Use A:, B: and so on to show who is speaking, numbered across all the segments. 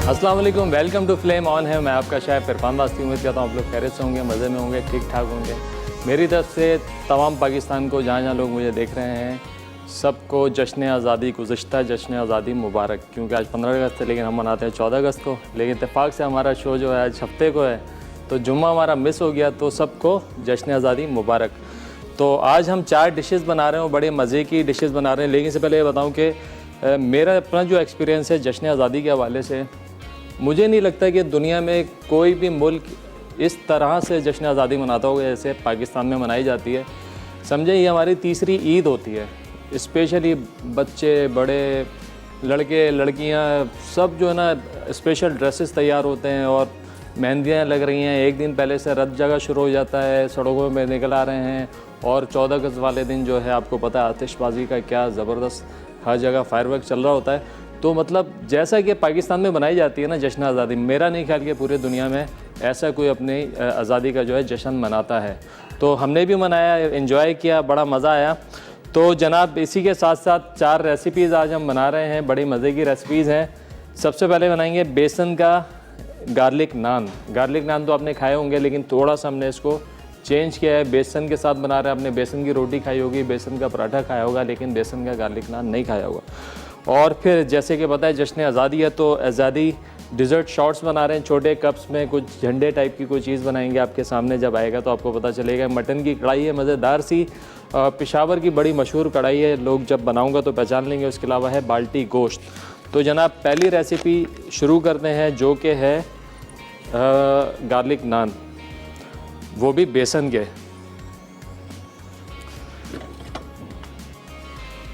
A: अस्सलाम वालेकुम, welcome to flame on है। मैं आपका शेफ इरफान वास्ती। उम्मीद करता हूँ आप लोग खैरियत से होंगे, मज़े में होंगे, ठीक ठाक होंगे। मेरी तरफ से तमाम पाकिस्तान को जहाँ जहाँ लोग मुझे देख रहे हैं सबको जश्न आज़ादी, गुज़श्ता जश्न आज़ादी मुबारक। क्योंकि आज 15 अगस्त है लेकिन हम मनाते हैं 14 अगस्त को। लेकिन इत्तेफाक से हमारा शो जो है आज हफ्ते को है तो जुम्मा हमारा मिस हो गया, तो सबको जश्न आज़ादी मुबारक। तो आज हम 4 डिशेज़ बना रहे हैं, बड़े मज़े की डिशेज़ बना रहे हैं। लेकिन इससे पहले ये बताऊँ कि मेरा अपना जो एक्सपीरियंस है जश्न आज़ादी के हवाले से, मुझे नहीं लगता कि दुनिया में कोई भी मुल्क इस तरह से जश्न आज़ादी मनाता होगा जैसे पाकिस्तान में मनाई जाती है। समझे, ये हमारी तीसरी ईद होती है। स्पेशली बच्चे, बड़े, लड़के, लड़कियां सब जो है ना स्पेशल ड्रेसेस तैयार होते हैं और मेहंदियां लग रही हैं। एक दिन पहले से रत जगह शुरू हो जाता है, सड़कों में निकल आ रहे हैं। और 14 अगस्त वाले दिन जो है आपको पता है आतिशबाजी का क्या ज़बरदस्त हर जगह फायरवर्क चल रहा होता है। तो मतलब जैसा कि पाकिस्तान में बनाई जाती है ना जश्न आज़ादी, मेरा नहीं ख्याल कि पूरे दुनिया में ऐसा कोई अपनी आज़ादी का जो है जश्न मनाता है। तो हमने भी मनाया, एंजॉय किया, बड़ा मज़ा आया। तो जनाब इसी के साथ साथ 4 रेसिपीज़ आज हम बना रहे हैं, बड़ी मज़े की रेसिपीज़ हैं। सबसे पहले बनाएंगे बेसन का गार्लिक नान। गार्लिक नान तो आपने खाए होंगे लेकिन थोड़ा सा हमने इसको चेंज किया है, बेसन के साथ बना रहे हैं। आपने बेसन की रोटी खाई होगी, बेसन का पराठा खाया होगा, लेकिन बेसन का गार्लिक नान नहीं खाया होगा। और फिर जैसे कि पता है जश्न आज़ादी है तो आज़ादी डिज़र्ट शॉट्स बना रहे हैं। छोटे कप्स में कुछ झंडे टाइप की कोई चीज़ बनाएंगे, आपके सामने जब आएगा तो आपको पता चलेगा। मटन की कढ़ाई है मज़ेदार सी, पेशावर की बड़ी मशहूर कढ़ाई है, लोग जब बनाऊंगा तो पहचान लेंगे। उसके अलावा है बाल्टी गोश्त। तो जनाब पहली रेसिपी शुरू करते हैं जो कि है गार्लिक नान, वो भी बेसन के।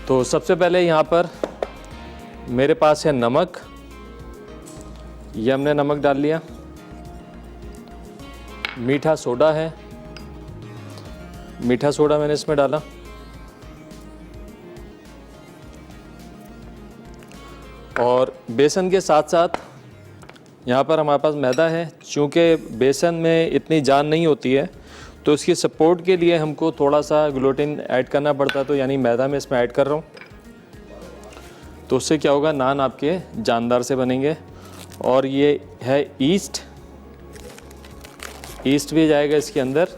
A: तो सबसे पहले यहाँ पर मेरे पास है नमक, ये हमने नमक डाल लिया। मीठा सोडा है, मीठा सोडा मैंने इसमें डाला। और बेसन के साथ साथ यहाँ पर हमारे पास मैदा है। चूँकि बेसन में इतनी जान नहीं होती है तो इसकी सपोर्ट के लिए हमको थोड़ा सा ग्लूटेन ऐड करना पड़ता है, तो यानी मैदा में इसमें ऐड कर रहा हूँ। तो उससे क्या होगा, नान आपके जानदार से बनेंगे। और ये है ईस्ट, ईस्ट भी जाएगा इसके अंदर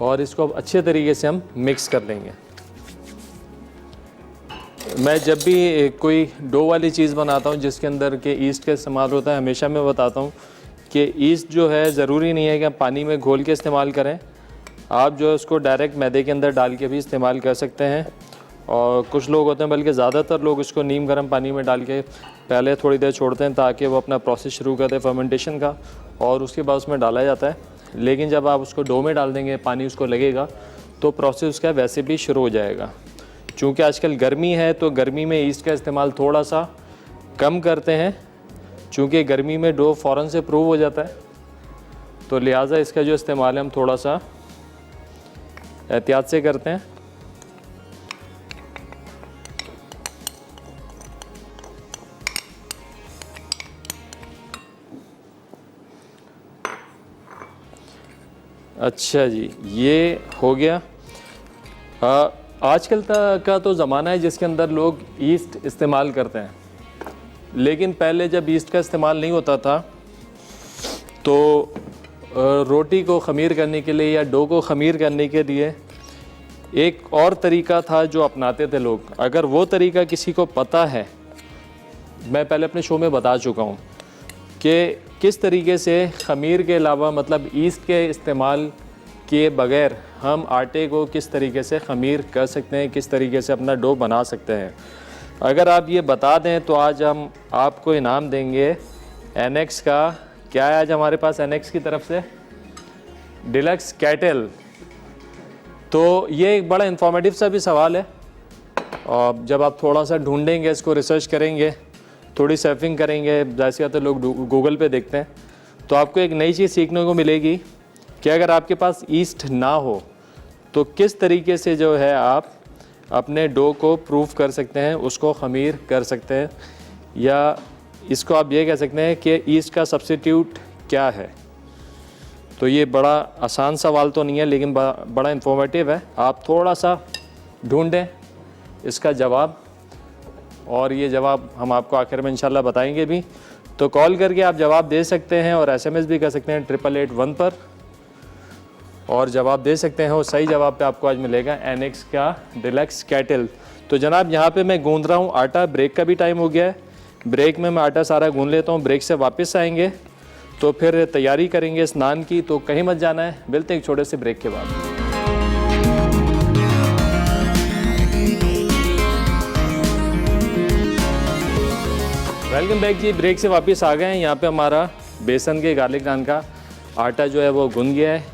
A: और इसको अब अच्छे तरीके से हम मिक्स कर लेंगे। मैं जब भी कोई डो वाली चीज़ बनाता हूँ जिसके अंदर के ईस्ट का इस्तेमाल होता है, हमेशा मैं बताता हूँ कि ईस्ट जो है ज़रूरी नहीं है कि आप पानी में घोल के इस्तेमाल करें। आप जो है उसको डायरेक्ट मैदे के अंदर डाल के भी इस्तेमाल कर सकते हैं। और कुछ लोग होते हैं, बल्कि ज़्यादातर लोग इसको नीम गर्म पानी में डाल के पहले थोड़ी देर छोड़ते हैं ताकि वो अपना प्रोसेस शुरू करते हैं फर्मेंटेशन का, और उसके बाद उसमें डाला जाता है। लेकिन जब आप उसको डो में डाल देंगे, पानी उसको लगेगा तो प्रोसेस उसका वैसे भी शुरू हो जाएगा। चूँकि आजकल गर्मी है तो गर्मी में ईस्ट का इस्तेमाल थोड़ा सा कम करते हैं, चूँकि गर्मी में डो फ़ौरन से प्रूव हो जाता है। तो लिहाजा इसका जो इस्तेमाल है हम थोड़ा सा एहतियात से करते हैं। अच्छा जी, ये हो गया। आजकल का तो ज़माना है जिसके अंदर लोग ईस्ट इस्तेमाल करते हैं, लेकिन पहले जब ईस्ट का इस्तेमाल नहीं होता था तो रोटी को ख़मीर करने के लिए या डो को ख़मीर करने के लिए एक और तरीका था जो अपनाते थे लोग। अगर वो तरीका किसी को पता है, मैं पहले अपने शो में बता चुका हूँ कि किस तरीके से ख़मीर के अलावा, मतलब ईस्ट के इस्तेमाल किए बग़ैर हम आटे को किस तरीके से ख़मीर कर सकते हैं, किस तरीके से अपना डो बना सकते हैं। अगर आप ये बता दें तो आज हम आपको इनाम देंगे एनेक्स का। क्या है आज हमारे पास एनेक्स की तरफ से? Deluxe kettle. तो ये एक बड़ा इन्फॉर्मेटिव सा भी सवाल है, और जब आप थोड़ा सा ढूंढेंगे, इसको रिसर्च करेंगे, थोड़ी सर्फिंग करेंगे, जैसे तो लोग गूगल पे देखते हैं, तो आपको एक नई चीज़ सीखने को मिलेगी कि अगर आपके पास ईस्ट ना हो तो किस तरीके से जो है आप अपने डो को प्रूफ कर सकते हैं, उसको ख़मीर कर सकते हैं, या इसको आप ये कह सकते हैं कि ईस्ट का सब्स्टिट्यूट क्या है। तो ये बड़ा आसान सवाल तो नहीं है लेकिन बड़ा इन्फॉर्मेटिव है। आप थोड़ा सा ढूंढें इसका जवाब और ये जवाब हम आपको आखिर में इंशाल्लाह बताएंगे भी। तो कॉल करके आप जवाब दे सकते हैं और SMS भी कर सकते हैं 8881 पर और जवाब दे सकते हैं। और सही जवाब पे आपको आज मिलेगा NX का डिलक्स कैटल। तो जनाब यहाँ पे मैं गूंद रहा हूँ आटा, ब्रेक का भी टाइम हो गया है। ब्रेक में मैं आटा सारा गूंद लेता हूँ, ब्रेक से वापस आएंगे तो फिर तैयारी करेंगे इस नान की। तो कहीं मत जाना है, मिलते हैं एक छोटे से ब्रेक के बाद। वेलकम बैक जी, ब्रेक से वापस आ गए हैं। यहाँ पे हमारा बेसन के गार्लिक नान का आटा जो है वो गूंद गया है।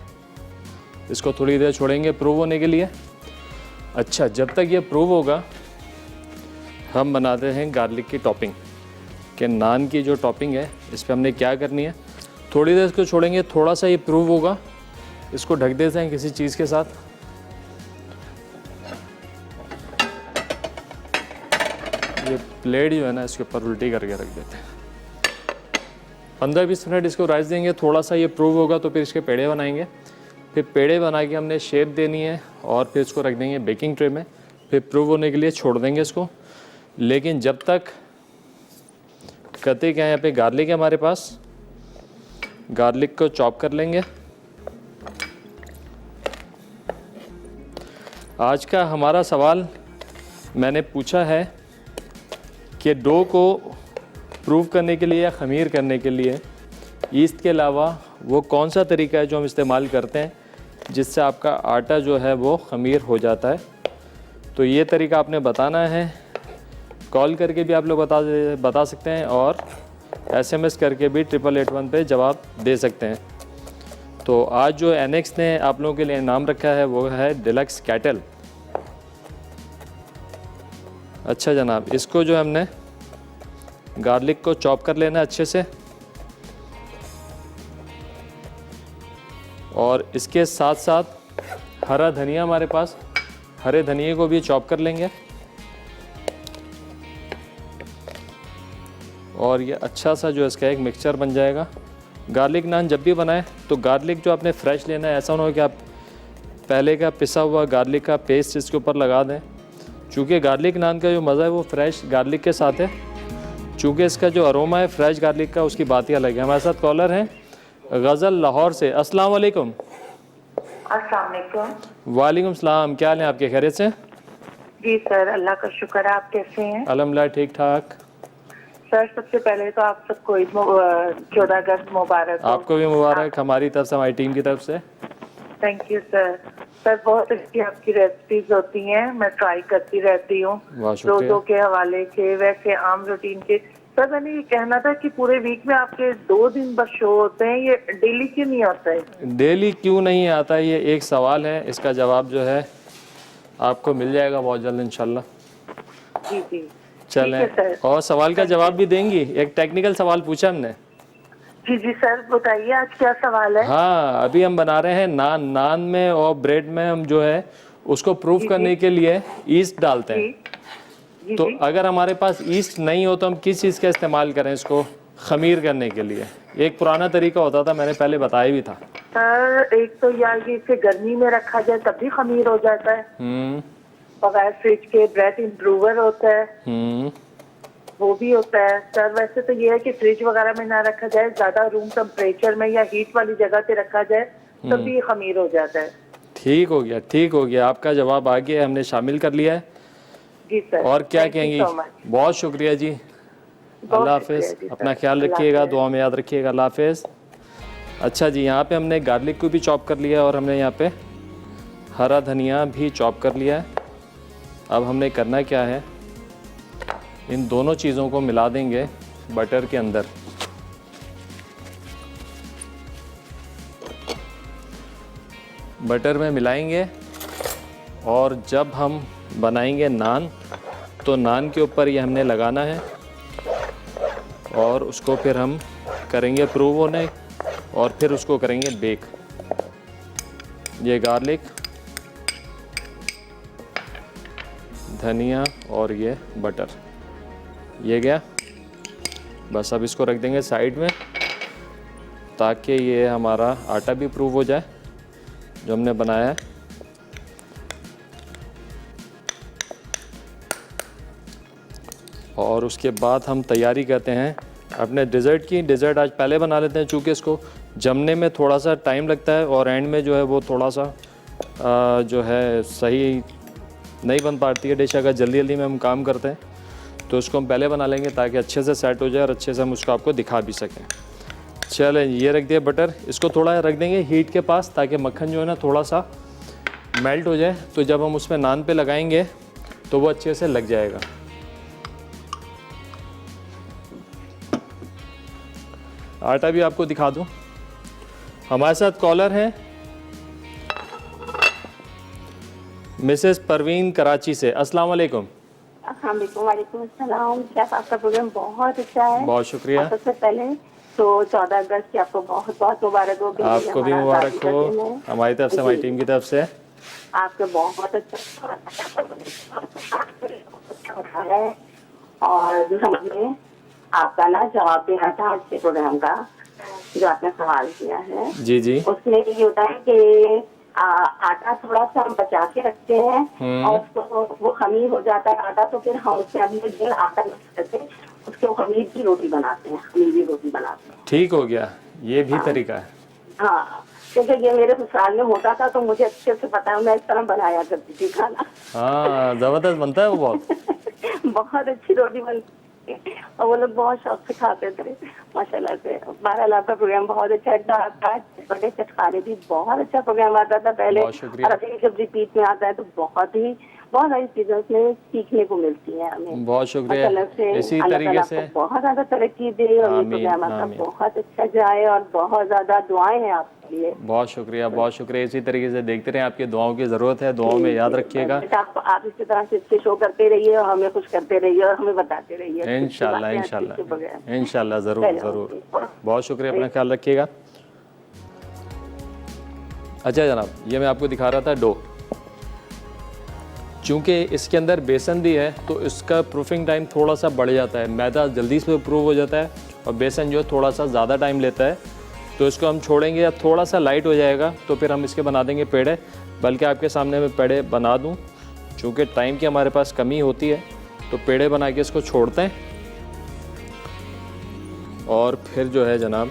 A: इसको थोड़ी देर छोड़ेंगे प्रूव होने के लिए। अच्छा, जब तक ये प्रूव होगा हम बनाते हैं गार्लिक की टॉपिंग। कि नान की जो टॉपिंग है इस पर हमने क्या करनी है, थोड़ी देर इसको छोड़ेंगे, थोड़ा सा ये प्रूव होगा। इसको ढक देते हैं किसी चीज़ के साथ। ये प्लेट जो है ना इसके ऊपर उल्टी करके रख देते हैं। 15-20 मिनट इसको राइस देंगे, थोड़ा सा ये प्रूव होगा तो फिर इसके पेड़े बनाएंगे। फिर पेड़े बना के हमने शेप देनी है और फिर इसको रख देंगे बेकिंग ट्रे में। फिर प्रूव होने के लिए छोड़ देंगे इसको। लेकिन जब तक करते क्या है, यहाँ पे गार्लिक है हमारे पास, गार्लिक को चॉप कर लेंगे। आज का हमारा सवाल मैंने पूछा है कि डो को प्रूव करने के लिए या ख़मीर करने के लिए ईस्ट के अलावा वो कौन सा तरीका है जो हम इस्तेमाल करते हैं जिससे आपका आटा जो है वो ख़मीर हो जाता है। तो ये तरीका आपने बताना है। कॉल करके भी आप लोग बता सकते हैं और SMS करके भी 8881 पे जवाब दे सकते हैं। तो आज जो NX ने आप लोगों के लिए नाम रखा है वो है डिलक्स कैटल। अच्छा जनाब, इसको जो हमने गार्लिक को चॉप कर लेना अच्छे से और इसके साथ साथ हरा धनिया हमारे पास, हरे धनिए को भी चॉप कर लेंगे। और ये अच्छा सा जो इसका एक मिक्सचर बन जाएगा। गार्लिक नान जब भी बनाएं तो गार्लिक जो आपने फ्रेश लेना है, ऐसा ना हो कि आप पहले का पिसा हुआ गार्लिक का पेस्ट इसके ऊपर लगा दें। चूँकि गार्लिक नान का जो मज़ा है वो फ्रेश गार्लिक के साथ है। चूँकि इसका जो अरोमा है फ्रेश गार्लिक का, उसकी बात ही अलग है। हमारे साथ कॉलर हैं गज़ल लाहौर से। अस्सलाम वालेकुम।
B: अस्सलाम वालेकुम।
A: वालेकुम सलाम, क्या हाल है आपके? खैरियत से?
B: जी सर, अल्लाह का शुक्र है। आप कैसे हैं?
A: अल्हम्दुलिल्लाह ठीक ठाक।
B: सर सबसे पहले तो आप सबको 14 अगस्त मुबारक हो।
A: आपको भी मुबारक, हमारी तरफ से, हमारी टीम की तरफ से।
B: Thank you sir. सर बहुत अच्छी आपकी रेसिपीज होती हैं, मैं ट्राई करती रहती हूँ रोजों के हवाले के, वैसे आम रूटीन के। सर मैंने ये कहना था कि पूरे वीक में आपके 2 दिन बस शो होते हैं, ये डेली क्यों नहीं आता है?
A: डेली क्यों नहीं आता है, ये एक सवाल है। इसका जवाब जो है आपको मिल जाएगा बहुत जल्द इंशाल्लाह।
B: जी जी
A: चलें, और सवाल का जवाब भी देंगी। एक टेक्निकल सवाल पूछा हमने।
B: जी जी सर, बताइए आज क्या सवाल है?
A: हाँ, अभी हम बना रहे हैं नान। नान में और ब्रेड में हम जो है उसको प्रूफ करने के लिए ईस्ट डालते हैं। तो अगर हमारे पास ईस्ट नहीं हो तो हम किस चीज़ का इस्तेमाल करें इसको खमीर करने के लिए? एक पुराना तरीका होता था, मैंने पहले बताया भी था।
B: सर एक तो यार ये इसे गर्मी में रखा जाए तब भी खमीर हो जाता है। बगैर फ्रिज के ब्रेड इम्प्रूवर होता है, वो भी होता है। सर वैसे तो ये है कि फ्रिज वगैरह में ना रखा जाए, ज्यादा रूम टेम्परेचर में या हीट वाली जगह पे रखा जाए तब भी खमीर हो जाता है। ठीक हो गया,
A: ठीक हो गया। आपका जवाब आ गया, हमने शामिल कर लिया है।
B: जी सर।
A: और क्या कहेंगी? बहुत शुक्रिया जी, अल्लाह हाफिज। अपना ख्याल रखिएगा, दुआ में याद रखिएगा। अल्लाह हाफिज। अच्छा जी, यहाँ पे हमने गार्लिक को भी चॉप कर लिया और हमने यहाँ पे हरा धनिया भी चॉप कर लिया है। अब हमने करना क्या है, इन दोनों चीज़ों को मिला देंगे बटर के अंदर। बटर में मिलाएंगे और जब हम बनाएंगे नान तो नान के ऊपर ये हमने लगाना है और उसको फिर हम करेंगे प्रूव होने और फिर उसको करेंगे बेक। ये गार्लिक, धनिया और ये बटर, ये गया। बस अब इसको रख देंगे साइड में ताकि ये हमारा आटा भी प्रूव हो जाए जो हमने बनाया है। और उसके बाद हम तैयारी करते हैं अपने डिज़र्ट की। डिज़र्ट आज पहले बना लेते हैं, चूँकि इसको जमने में थोड़ा सा टाइम लगता है और एंड में जो है वो थोड़ा सा जो है सही नहीं बन पाती है डिश अगर जल्दी जल्दी में हम काम करते हैं। तो उसको हम पहले बना लेंगे ताकि अच्छे से सेट हो जाए और अच्छे से हम उसको आपको दिखा भी सकें। चलें, ये रख दिया बटर, इसको थोड़ा रख देंगे हीट के पास ताकि मक्खन जो है ना थोड़ा सा मेल्ट हो जाए। तो जब हम उसमें नान पे लगाएंगे तो वो अच्छे से लग जाएगा। आटा भी आपको दिखा दूं। हमारे साथ कॉलर हैं मिसेस परवीन कराची से। अस्सलाम वालेकुम।
C: वालेकुम अस्सलाम। शेफ, आपका प्रोग्राम बहुत अच्छा है।
A: बहुत शुक्रिया।
C: और सबसे पहले तो 14 अगस्त की आपको बहुत बहुत मुबारक हो।
A: आपको भी मुबारक हो हमारी तरफ से, हमारी टीम की तरफ से।
C: आपके बहुत अच्छा है और जो हमने आपका ना जवाब दिया था आज के प्रोग्राम का, जो आपने सवाल किया है
A: जी जी,
C: उसमें ये होता है कि आटा थोड़ा सा हम बचा के रखते हैं और उसको वो खमीर हो जाता है आटा, तो फिर हम उससे अगले दिन आटा मिक्स करके उसके खमीर की रोटी बनाते हैं, खमीरी रोटी बनाते हैं।
A: ठीक हो गया, ये भी तरीका है।
C: हाँ, क्योंकि ये मेरे ससुराल में होता था तो मुझे अच्छे से पता है, मैं इस तरह बनाया करती थी खाना।
A: हाँ, जबरदस्त बनता है वो बहुत।
C: बहुत अच्छी रोटी बनती और वो लोग बहुत शौक से खाते थे माशाल्लाह से। बहरहाल आपका प्रोग्राम बहुत अच्छा था। बड़े चटखाने भी बहुत अच्छा प्रोग्राम आता था पहले, और अभी जब रिपीट में आता है तो बहुत सारी चीजें उसमें सीखने को मिलती है हमें।
A: बहुत शुक्रिया। इसी तरीके से
C: बहुत ज्यादा तरक्की दे और ये प्रोग्राम आपका बहुत अच्छा जाए और बहुत ज्यादा दुआएं हैं आपके लिए।
A: बहुत शुक्रिया, बहुत शुक्रिया। इसी तरीके से देखते रहें, आपकी दुआओं की ज़रूरत है, दुआओं में याद रखिएगा।
C: आप इसी तरह से इसके शो करते रहिए और हमें खुश करते रहिए और हमें बताते रहिए।
A: इंशाल्लाह इंशाल्लाह इंशाल्लाह, ज़रूर ज़रूर। बहुत शुक्रिया, अपना ख्याल रखिएगा। अच्छा जनाब, ये मैं आपको दिखा रहा था डो। चूँकि इसके अंदर बेसन भी है तो इसका प्रूफिंग टाइम थोड़ा सा बढ़ जाता है। मैदा जल्दी से प्रूव हो जाता है और बेसन जो है थोड़ा सा ज़्यादा टाइम लेता है। तो इसको हम छोड़ेंगे, अब थोड़ा सा लाइट हो जाएगा तो फिर हम इसके बना देंगे पेड़े। बल्कि आपके सामने मैं पेड़े बना दूं, चूँकि टाइम की हमारे पास कमी होती है तो पेड़े बना के इसको छोड़ते हैं। और फिर जो है जनाब,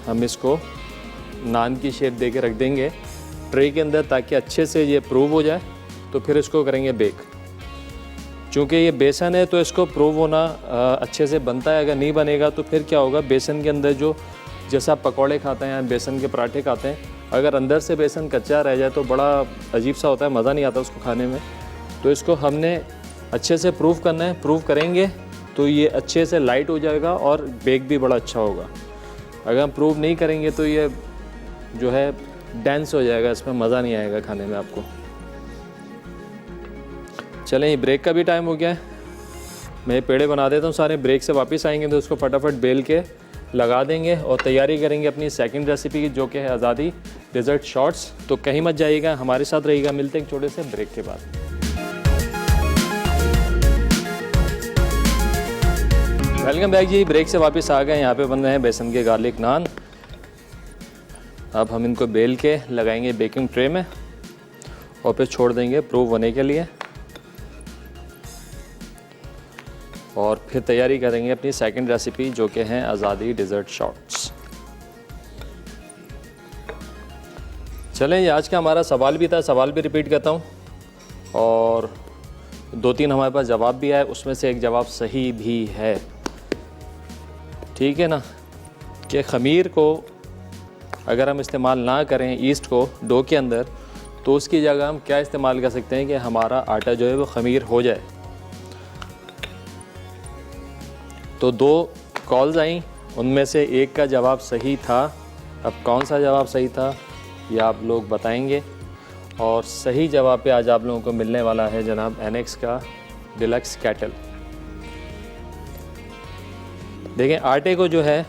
A: हम इसको नान की शेप दे के रख देंगे ट्रे के अंदर ताकि अच्छे से ये प्रूव हो जाए। तो फिर इसको करेंगे बेक। चूँकि ये बेसन है तो इसको प्रूव होना अच्छे से बनता है। अगर नहीं बनेगा तो फिर क्या होगा, बेसन के अंदर जो जैसा पकौड़े खाते हैं या बेसन के पराठे खाते हैं, अगर अंदर से बेसन कच्चा रह जाए तो बड़ा अजीब सा होता है, मज़ा नहीं आता उसको खाने में। तो इसको हमने अच्छे से प्रूव करना है। प्रूव करेंगे तो ये अच्छे से लाइट हो जाएगा और बेक भी बड़ा अच्छा होगा। अगर हम प्रूव नहीं करेंगे तो ये जो है डेंस हो जाएगा, इसमें मज़ा नहीं आएगा खाने में आपको। चलें, ब्रेक का भी टाइम हो गया है। मैं पेड़े बना देता हूँ सारे। ब्रेक से वापस आएंगे तो उसको फटाफट बेल के लगा देंगे और तैयारी करेंगे अपनी सेकंड रेसिपी की, जो कि है आज़ादी डेजर्ट शॉर्ट्स। तो कहीं मत जाइएगा, हमारे साथ रहिएगा। मिलते हैं एक छोटे से ब्रेक के बाद। वेलकम बैक जी। ब्रेक से वापस आ गए। यहाँ पे बन रहे हैं बेसन के गार्लिक नान। अब हम इनको बेल के लगाएंगे बेकिंग ट्रे में और फिर छोड़ देंगे प्रूव होने के लिए। और फिर तैयारी करेंगे अपनी सेकंड रेसिपी, जो कि है आज़ादी डेजर्ट शॉर्ट्स। चलें, आज का हमारा सवाल भी था, सवाल भी रिपीट करता हूँ और 2-3 हमारे पास जवाब भी आए, उसमें से एक जवाब सही भी है। ठीक है ना, कि ख़मीर को अगर हम इस्तेमाल ना करें ईस्ट को डो के अंदर, तो उसकी जगह हम क्या इस्तेमाल कर सकते हैं कि हमारा आटा जो है वो ख़मीर हो जाए। तो 2 कॉल्स आई, उनमें से एक का जवाब सही था। अब कौन सा जवाब सही था ये आप लोग बताएंगे। और सही जवाब पे आज आप लोगों को मिलने वाला है जनाब एनेक्स का डिलक्स केटल। देखें, आटे को जो है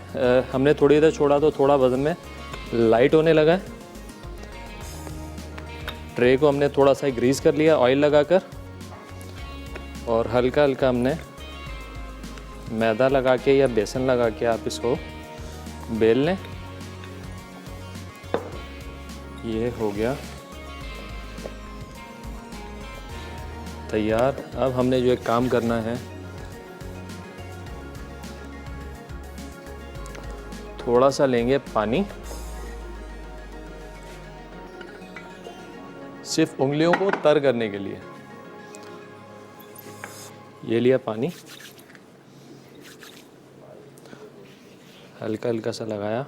A: हमने थोड़ी देर छोड़ा तो थोड़ा वज़न में लाइट होने लगा है। ट्रे को हमने थोड़ा सा ग्रीस कर लिया ऑयल लगाकर और हल्का हल्का हमने मैदा लगा के या बेसन लगा के आप इसको बेल लें। ये हो गया तैयार। अब हमने जो एक काम करना है थोड़ा सा लेंगे पानी, सिर्फ उंगलियों को तर करने के लिए। ये लिया पानी, हल्का हल्का सा लगाया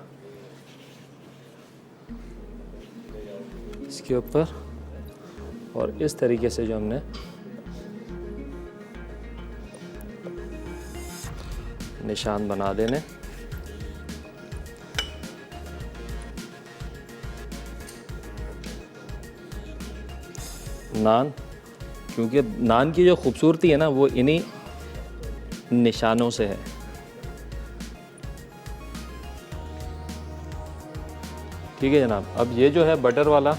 A: इसके ऊपर, और इस तरीके से जो हमने निशान बना देने। नान, क्योंकि नान की जो खूबसूरती है ना वो इन्हीं निशानों से है। ठीक है जनाब। अब ये जो है बटर वाला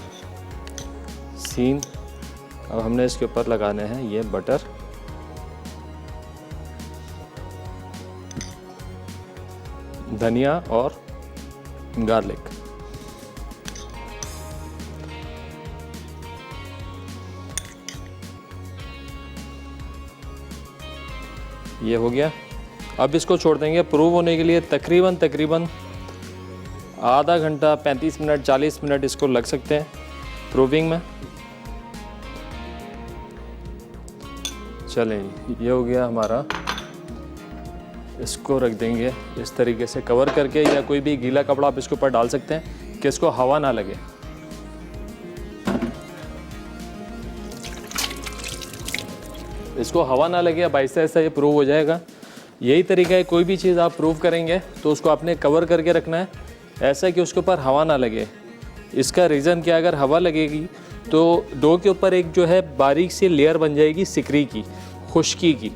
A: सीन, अब हमने इसके ऊपर लगाने हैं ये बटर, धनिया और गार्लिक। ये हो गया। अब इसको छोड़ देंगे प्रूव होने के लिए। तकरीबन आधा घंटा, 35 मिनट, 40 मिनट इसको लग सकते हैं प्रूविंग में। चलें, ये हो गया हमारा। इसको रख देंगे इस तरीके से कवर करके, या कोई भी गीला कपड़ा आप इसके ऊपर डाल सकते हैं कि इसको हवा ना लगे। इसको हवा ना लगे, अब आहिस्ता आहिस्ता ये प्रूव हो जाएगा। यही तरीका है, कोई भी चीज़ आप प्रूव करेंगे तो उसको आपने कवर करके रखना है, ऐसा कि उसके ऊपर हवा ना लगे। इसका रीज़न क्या, अगर हवा लगेगी तो डो के ऊपर एक जो है बारीक सी लेयर बन जाएगी सिकरी की, खुश्की की।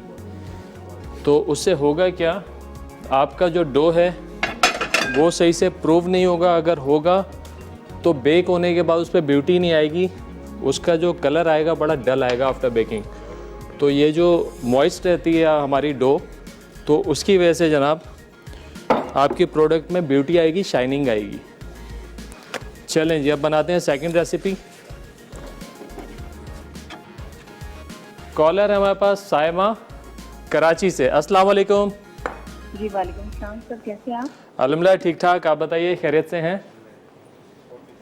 A: तो उससे होगा क्या, आपका जो डो है वो सही से प्रूव नहीं होगा। अगर होगा तो बेक होने के बाद उस पर ब्यूटी नहीं आएगी, उसका जो कलर आएगा बड़ा डल आएगा आफ्टर बेकिंग। तो ये जो मॉइस्ट रहती है हमारी डो, तो उसकी वजह से जनाब आपकी प्रोडक्ट में ब्यूटी आएगी, शाइनिंग आएगी। चलें जी, अब बनाते हैं सेकंड रेसिपी। कॉलर है हमारे पास सायमा कराची से। अस्सलाम वालेकुम।
D: जी वालेकुम सलाम सर, कैसे हैं आप?
A: अल्हम्दुलिल्लाह ठीक ठाक, आप बताइए खैरियत से हैं?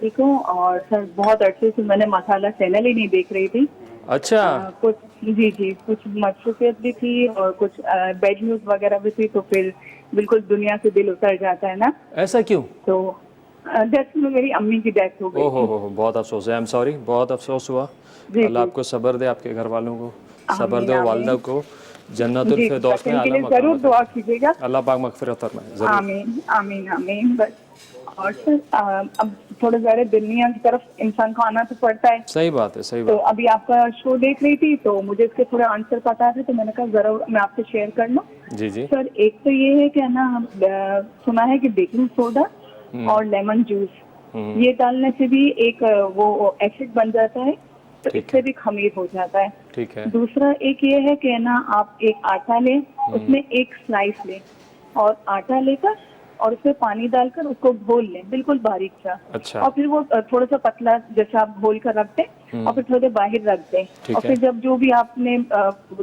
D: ठीक हूँ। और सर बहुत अर्से से मैंने मसाला चैनल ही नहीं देख रही थी।
A: अच्छा।
D: कुछ जी कुछ मसरूफियत भी थी और कुछ बैड न्यूज वगैरह भी थी, तो फिर बिल्कुल दुनिया से दिल उतर जाता है ना।
A: ऐसा क्यों?
D: तो डेथ में मेरी अम्मी की डेथ हो गई।
A: ओहो, बहुत अफसोस है। आई एम सॉरी, बहुत अफसोस हुआ। अल्लाह आपको सब्र दे, आपके घर वालों को सब्र दे, वालिदा को जन्नतुल फिरदौस में आला मकाम
D: जरूर दुआ कीजिएगा।
A: अल्लाह पाक मगफिरत फरमाए।
D: आमीन आमीन आमीन। बस और सर अब थोड़े ज़्यादा दुनिया की तरफ इंसान को आना तो पड़ता है।
A: सही बात है, सही बात।
D: तो अभी आपका शो देख रही थी तो मुझे इसके थोड़े आंसर पता थे, तो मैंने कहा जरूर मैं आपसे शेयर कर लूं।
A: जी जी
D: सर, एक तो ये है कि ना सुना है कि बेकिंग सोडा और लेमन जूस ये डालने से भी एक वो एसिड बन जाता है, तो इससे भी खमीर हो जाता है।
A: ठीक है।
D: दूसरा एक ये है कि ना आप एक आटा लें, उसमें एक स्लाइस लें और आटा लेकर और उसमें पानी डालकर उसको घोल लें बिल्कुल बारीक सा।
A: अच्छा।
D: और फिर वो थोड़ा सा पतला जैसा आप घोल कर रख दें और फिर थोड़ा देर बाहर रख दें। और फिर जब जो भी आपने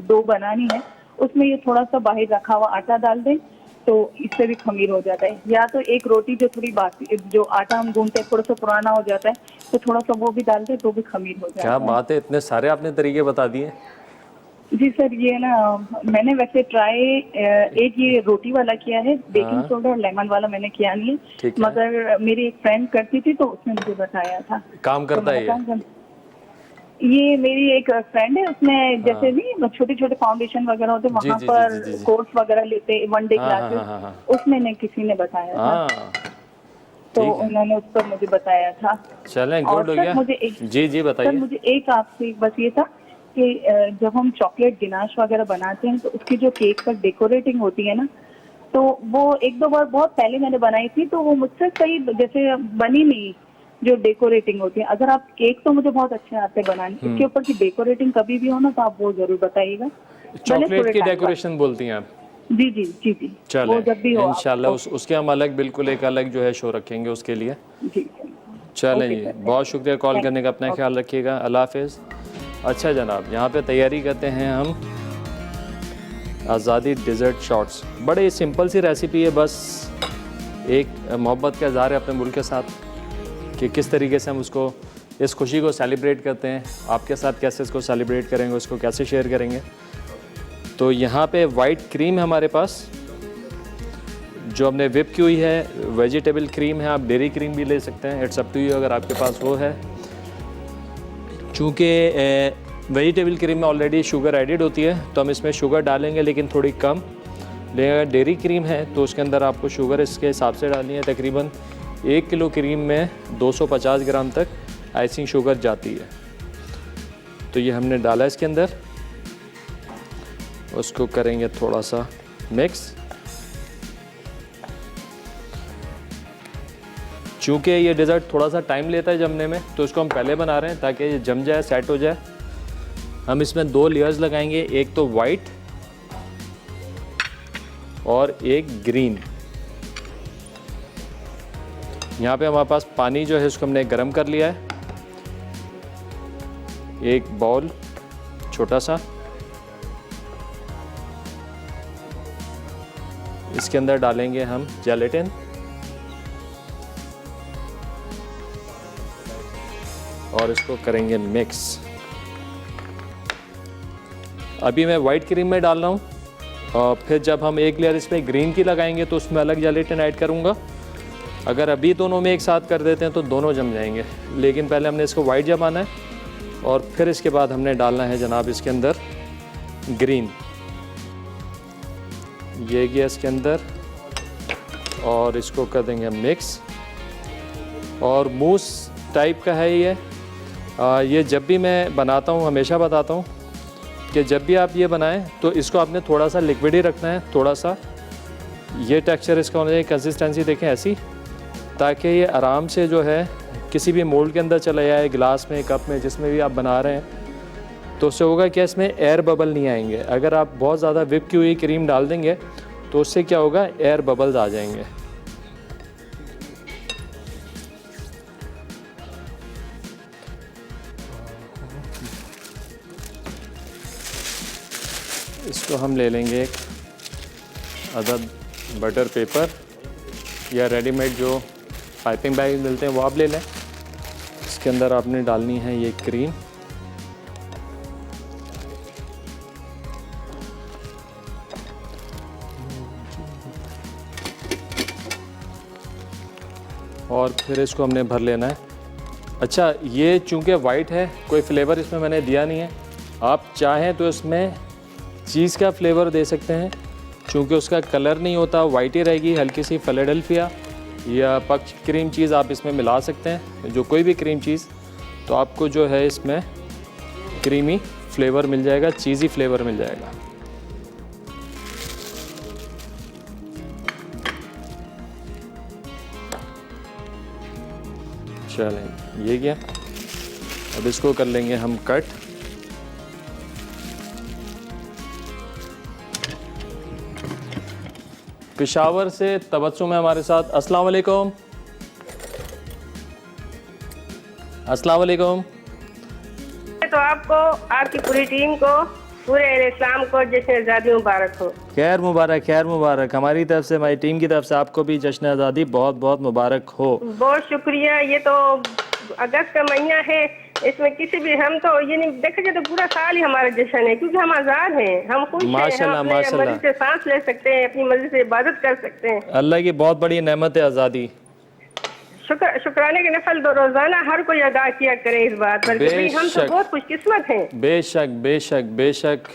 D: डो बनानी है उसमें ये थोड़ा सा बाहर रखा हुआ आटा डाल दें, तो इससे भी खमीर हो जाता है। या तो एक रोटी जो थोड़ी बासी, जो आटा हम गूंथते हैं थोड़ा सा पुराना हो जाता है, तो थोड़ा सा वो भी डाल दें तो भी खमीर हो जाता है।
A: क्या बात है, इतने सारे आपने तरीके बता दिए।
D: जी सर, ये ना मैंने वैसे ट्राई एक ये रोटी वाला किया है, बेकिंग सोडा और लेमन वाला मैंने किया नहीं है, मगर मेरी एक फ्रेंड करती थी तो उसने मुझे बताया था।
A: काम करता है
D: ये मेरी एक फ्रेंड है, उसने जैसे भी छोटे छोटे फाउंडेशन वगैरह होते वहाँ पर कोर्स वगैरह लेते, वन डे क्लासेस, उसमें किसी ने बताया था, तो उन्होंने उस पर मुझे बताया था।
A: चलें, गुड हो गया।
D: मुझे जी बताइए। सर, मुझे एक आपसे बस ये था कि जब हम चॉकलेट गिनाश वगैरह बनाते हैं तो उसकी जो केक पर डेकोरेटिंग होती है ना, तो वो एक दो बार बहुत पहले मैंने बनाई थी तो वो मुझसे सही जैसे बनी नहीं, जो डेकोरेटिंग होती है। अगर आप केक तो मुझे बहुत अच्छे आते हैं बनाने, इसके ऊपर की डेकोरेटिंग कभी भी हो ना तो आप वो जरूर बताइएगा।
A: चॉकलेट की डेकोरेशन बोलती हैं आप?
D: जी जी जी जी।
A: चलो,
D: जब भी हो
A: इंशाल्लाह उसके हम अलग बिल्कुल एक अलग जो है शो रखेंगे उसके लिए।
D: जी
A: चलें जी, बहुत शुक्रिया कॉल करने का, अपना ख्याल रखिएगा, अल्लाह हाफिज़। अच्छा जनाब, यहाँ पे तैयारी करते हैं हम आज़ादी डिज़र्ट शॉट्स। बड़े सिंपल सी रेसिपी है, बस एक मोहब्बत का इज़हार है अपने मुल्क के साथ कि किस तरीके से हम उसको इस खुशी को सेलिब्रेट करते हैं। आपके साथ कैसे इसको सेलिब्रेट करेंगे, उसको कैसे शेयर करेंगे। तो यहाँ पे वाइट क्रीम है हमारे पास जो हमने whip की हुई है, वेजिटेबल क्रीम है, आप डेयरी क्रीम भी ले सकते हैं, इट्स अप टू यू अगर आपके पास वो है। चूँकि वेजिटेबल क्रीम में ऑलरेडी शुगर एडिड होती है तो हम इसमें शुगर डालेंगे लेकिन थोड़ी कम। लेकिन अगर डेयरी क्रीम है तो उसके अंदर आपको शुगर इसके हिसाब से डालनी है। तकरीबन 1 किलो क्रीम में 250 ग्राम तक आइसिंग शुगर जाती है। तो ये हमने डाला इसके अंदर, उसको करेंगे थोड़ा सा मिक्स। चूँकि ये डिज़र्ट थोड़ा सा टाइम लेता है जमने में तो इसको हम पहले बना रहे हैं ताकि ये जम जाए, सेट हो जाए। हम इसमें 2 लेयर्स लगाएंगे, एक तो वाइट और एक ग्रीन। यहाँ पे हमारे पास पानी जो है इसको हमने गर्म कर लिया है। एक बाउल छोटा सा, इसके अंदर डालेंगे हम जेलेटिन और इसको करेंगे मिक्स। अभी मैं वाइट क्रीम में डाल रहा हूँ और फिर जब हम एक लेयर इसमें ग्रीन की लगाएंगे तो उसमें अलग जेलेटिन ऐड करूँगा। अगर अभी दोनों में एक साथ कर देते हैं तो दोनों जम जाएंगे, लेकिन पहले हमने इसको वाइट जमाना है और फिर इसके बाद हमने डालना है जनाब इसके अंदर ग्रीन। ये गया इसके अंदर और इसको कर देंगे मिक्स। और मूस टाइप का है ये जब भी मैं बनाता हूँ हमेशा बताता हूँ कि जब भी आप ये बनाएं तो इसको आपने थोड़ा सा लिक्विड ही रखना है, थोड़ा सा ये टेक्सचर इसका होना चाहिए। कंसिस्टेंसी देखें ऐसी, ताकि ये आराम से जो है किसी भी मोल्ड के अंदर चला जाए, गिलास में, कप में, जिसमें भी आप बना रहे हैं। तो उससे होगा क्या, इसमें एयर बबल नहीं आएंगे। अगर आप बहुत ज़्यादा व्हिप की हुई क्रीम डाल देंगे तो उससे क्या होगा, एयर बबल्स आ जाएंगे। इसको हम ले लेंगे एक अदद बटर पेपर या रेडीमेड जो पाइपिंग बैग मिलते हैं वो आप ले लें। इसके अंदर आपने डालनी है ये क्रीम। और फिर इसको हमने भर लेना है। अच्छा, ये चूँकि वाइट है, कोई फ्लेवर इसमें मैंने दिया नहीं है। आप चाहें तो इसमें चीज़ का फ्लेवर दे सकते हैं, चूँकि उसका कलर नहीं होता, वाइट ही रहेगी। हल्की सी फिलाडेल्फिया या पक्ष क्रीम चीज़ आप इसमें मिला सकते हैं, जो कोई भी क्रीम चीज़, तो आपको जो है इसमें क्रीमी फ्लेवर मिल जाएगा, चीज़ी फ्लेवर मिल जाएगा। चलें, ये क्या, अब इसको कर लेंगे हम कट। पेशावर से तबस्सुम है हमारे साथ। अस्सलाम वालेकुम। अस्सलाम वालेकुम।
E: तो आपको, आपकी पूरी टीम को, पूरे इस्लाम को जश्न आज़ादी मुबारक हो।
A: खैर मुबारक, खैर मुबारक। हमारी तरफ से, हमारी टीम की तरफ से आपको भी जश्न आज़ादी बहुत बहुत मुबारक हो।
E: बहुत शुक्रिया। ये तो अगस्त का महीना है, इसमें किसी भी, हम तो ये नहीं देखा जाए तो पूरा साल ही हमारा जश्न है, क्योंकि हम आज़ाद हैं, हम खुश हैं, हम अपने मर्जी से सांस ले सकते हैं, अपनी मर्जी से इबादत कर सकते हैं।
A: अल्लाह की बहुत बड़ी नेमत है आज़ादी।
E: शुक्राने के नफल रोजाना हर कोई अदा किया करे इस बात पर, क्योंकि हम तो बहुत खुशकिस्मत हैं।
A: बेशक बेशक बेशक,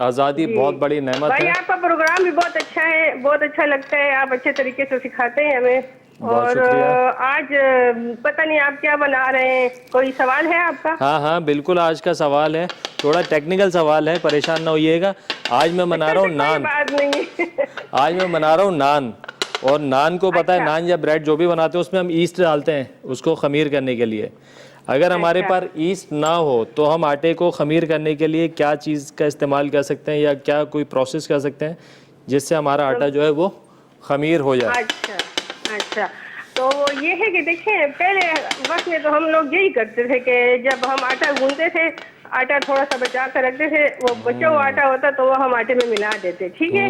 A: आज़ादी बहुत बड़ी नेमत है।
E: भाई आपका प्रोग्राम भी बहुत अच्छा है, बहुत अच्छा लगता है, आप अच्छे तरीके से सिखाते हैं हमें। और आज पता नहीं आप क्या बना रहे हैं, कोई सवाल है आपका?
A: हाँ हाँ बिल्कुल, आज का सवाल है, थोड़ा टेक्निकल सवाल है, परेशान ना होइएगा। आज मैं बना रहा हूँ नान।
E: बात नहीं
A: आज मैं बना रहा हूँ नान। और नान को पता है, नान या ब्रेड जो भी बनाते हैं उसमें हम ईस्ट डालते हैं उसको खमीर करने के लिए। अगर हमारे पास ईस्ट ना हो तो हम आटे को खमीर करने के लिए क्या चीज़ का इस्तेमाल कर सकते हैं, या क्या कोई प्रोसेस कर सकते हैं जिससे हमारा आटा जो है वो खमीर हो जाए?
E: अच्छा, तो ये है कि देखिए, पहले वक्त में तो हम लोग यही करते थे कि जब हम आटा गूंदते थे, आटा थोड़ा सा बचा कर रखते थे, वो बचा हुआ आटा होता तो वो हम आटे में मिला देते, ठीक है।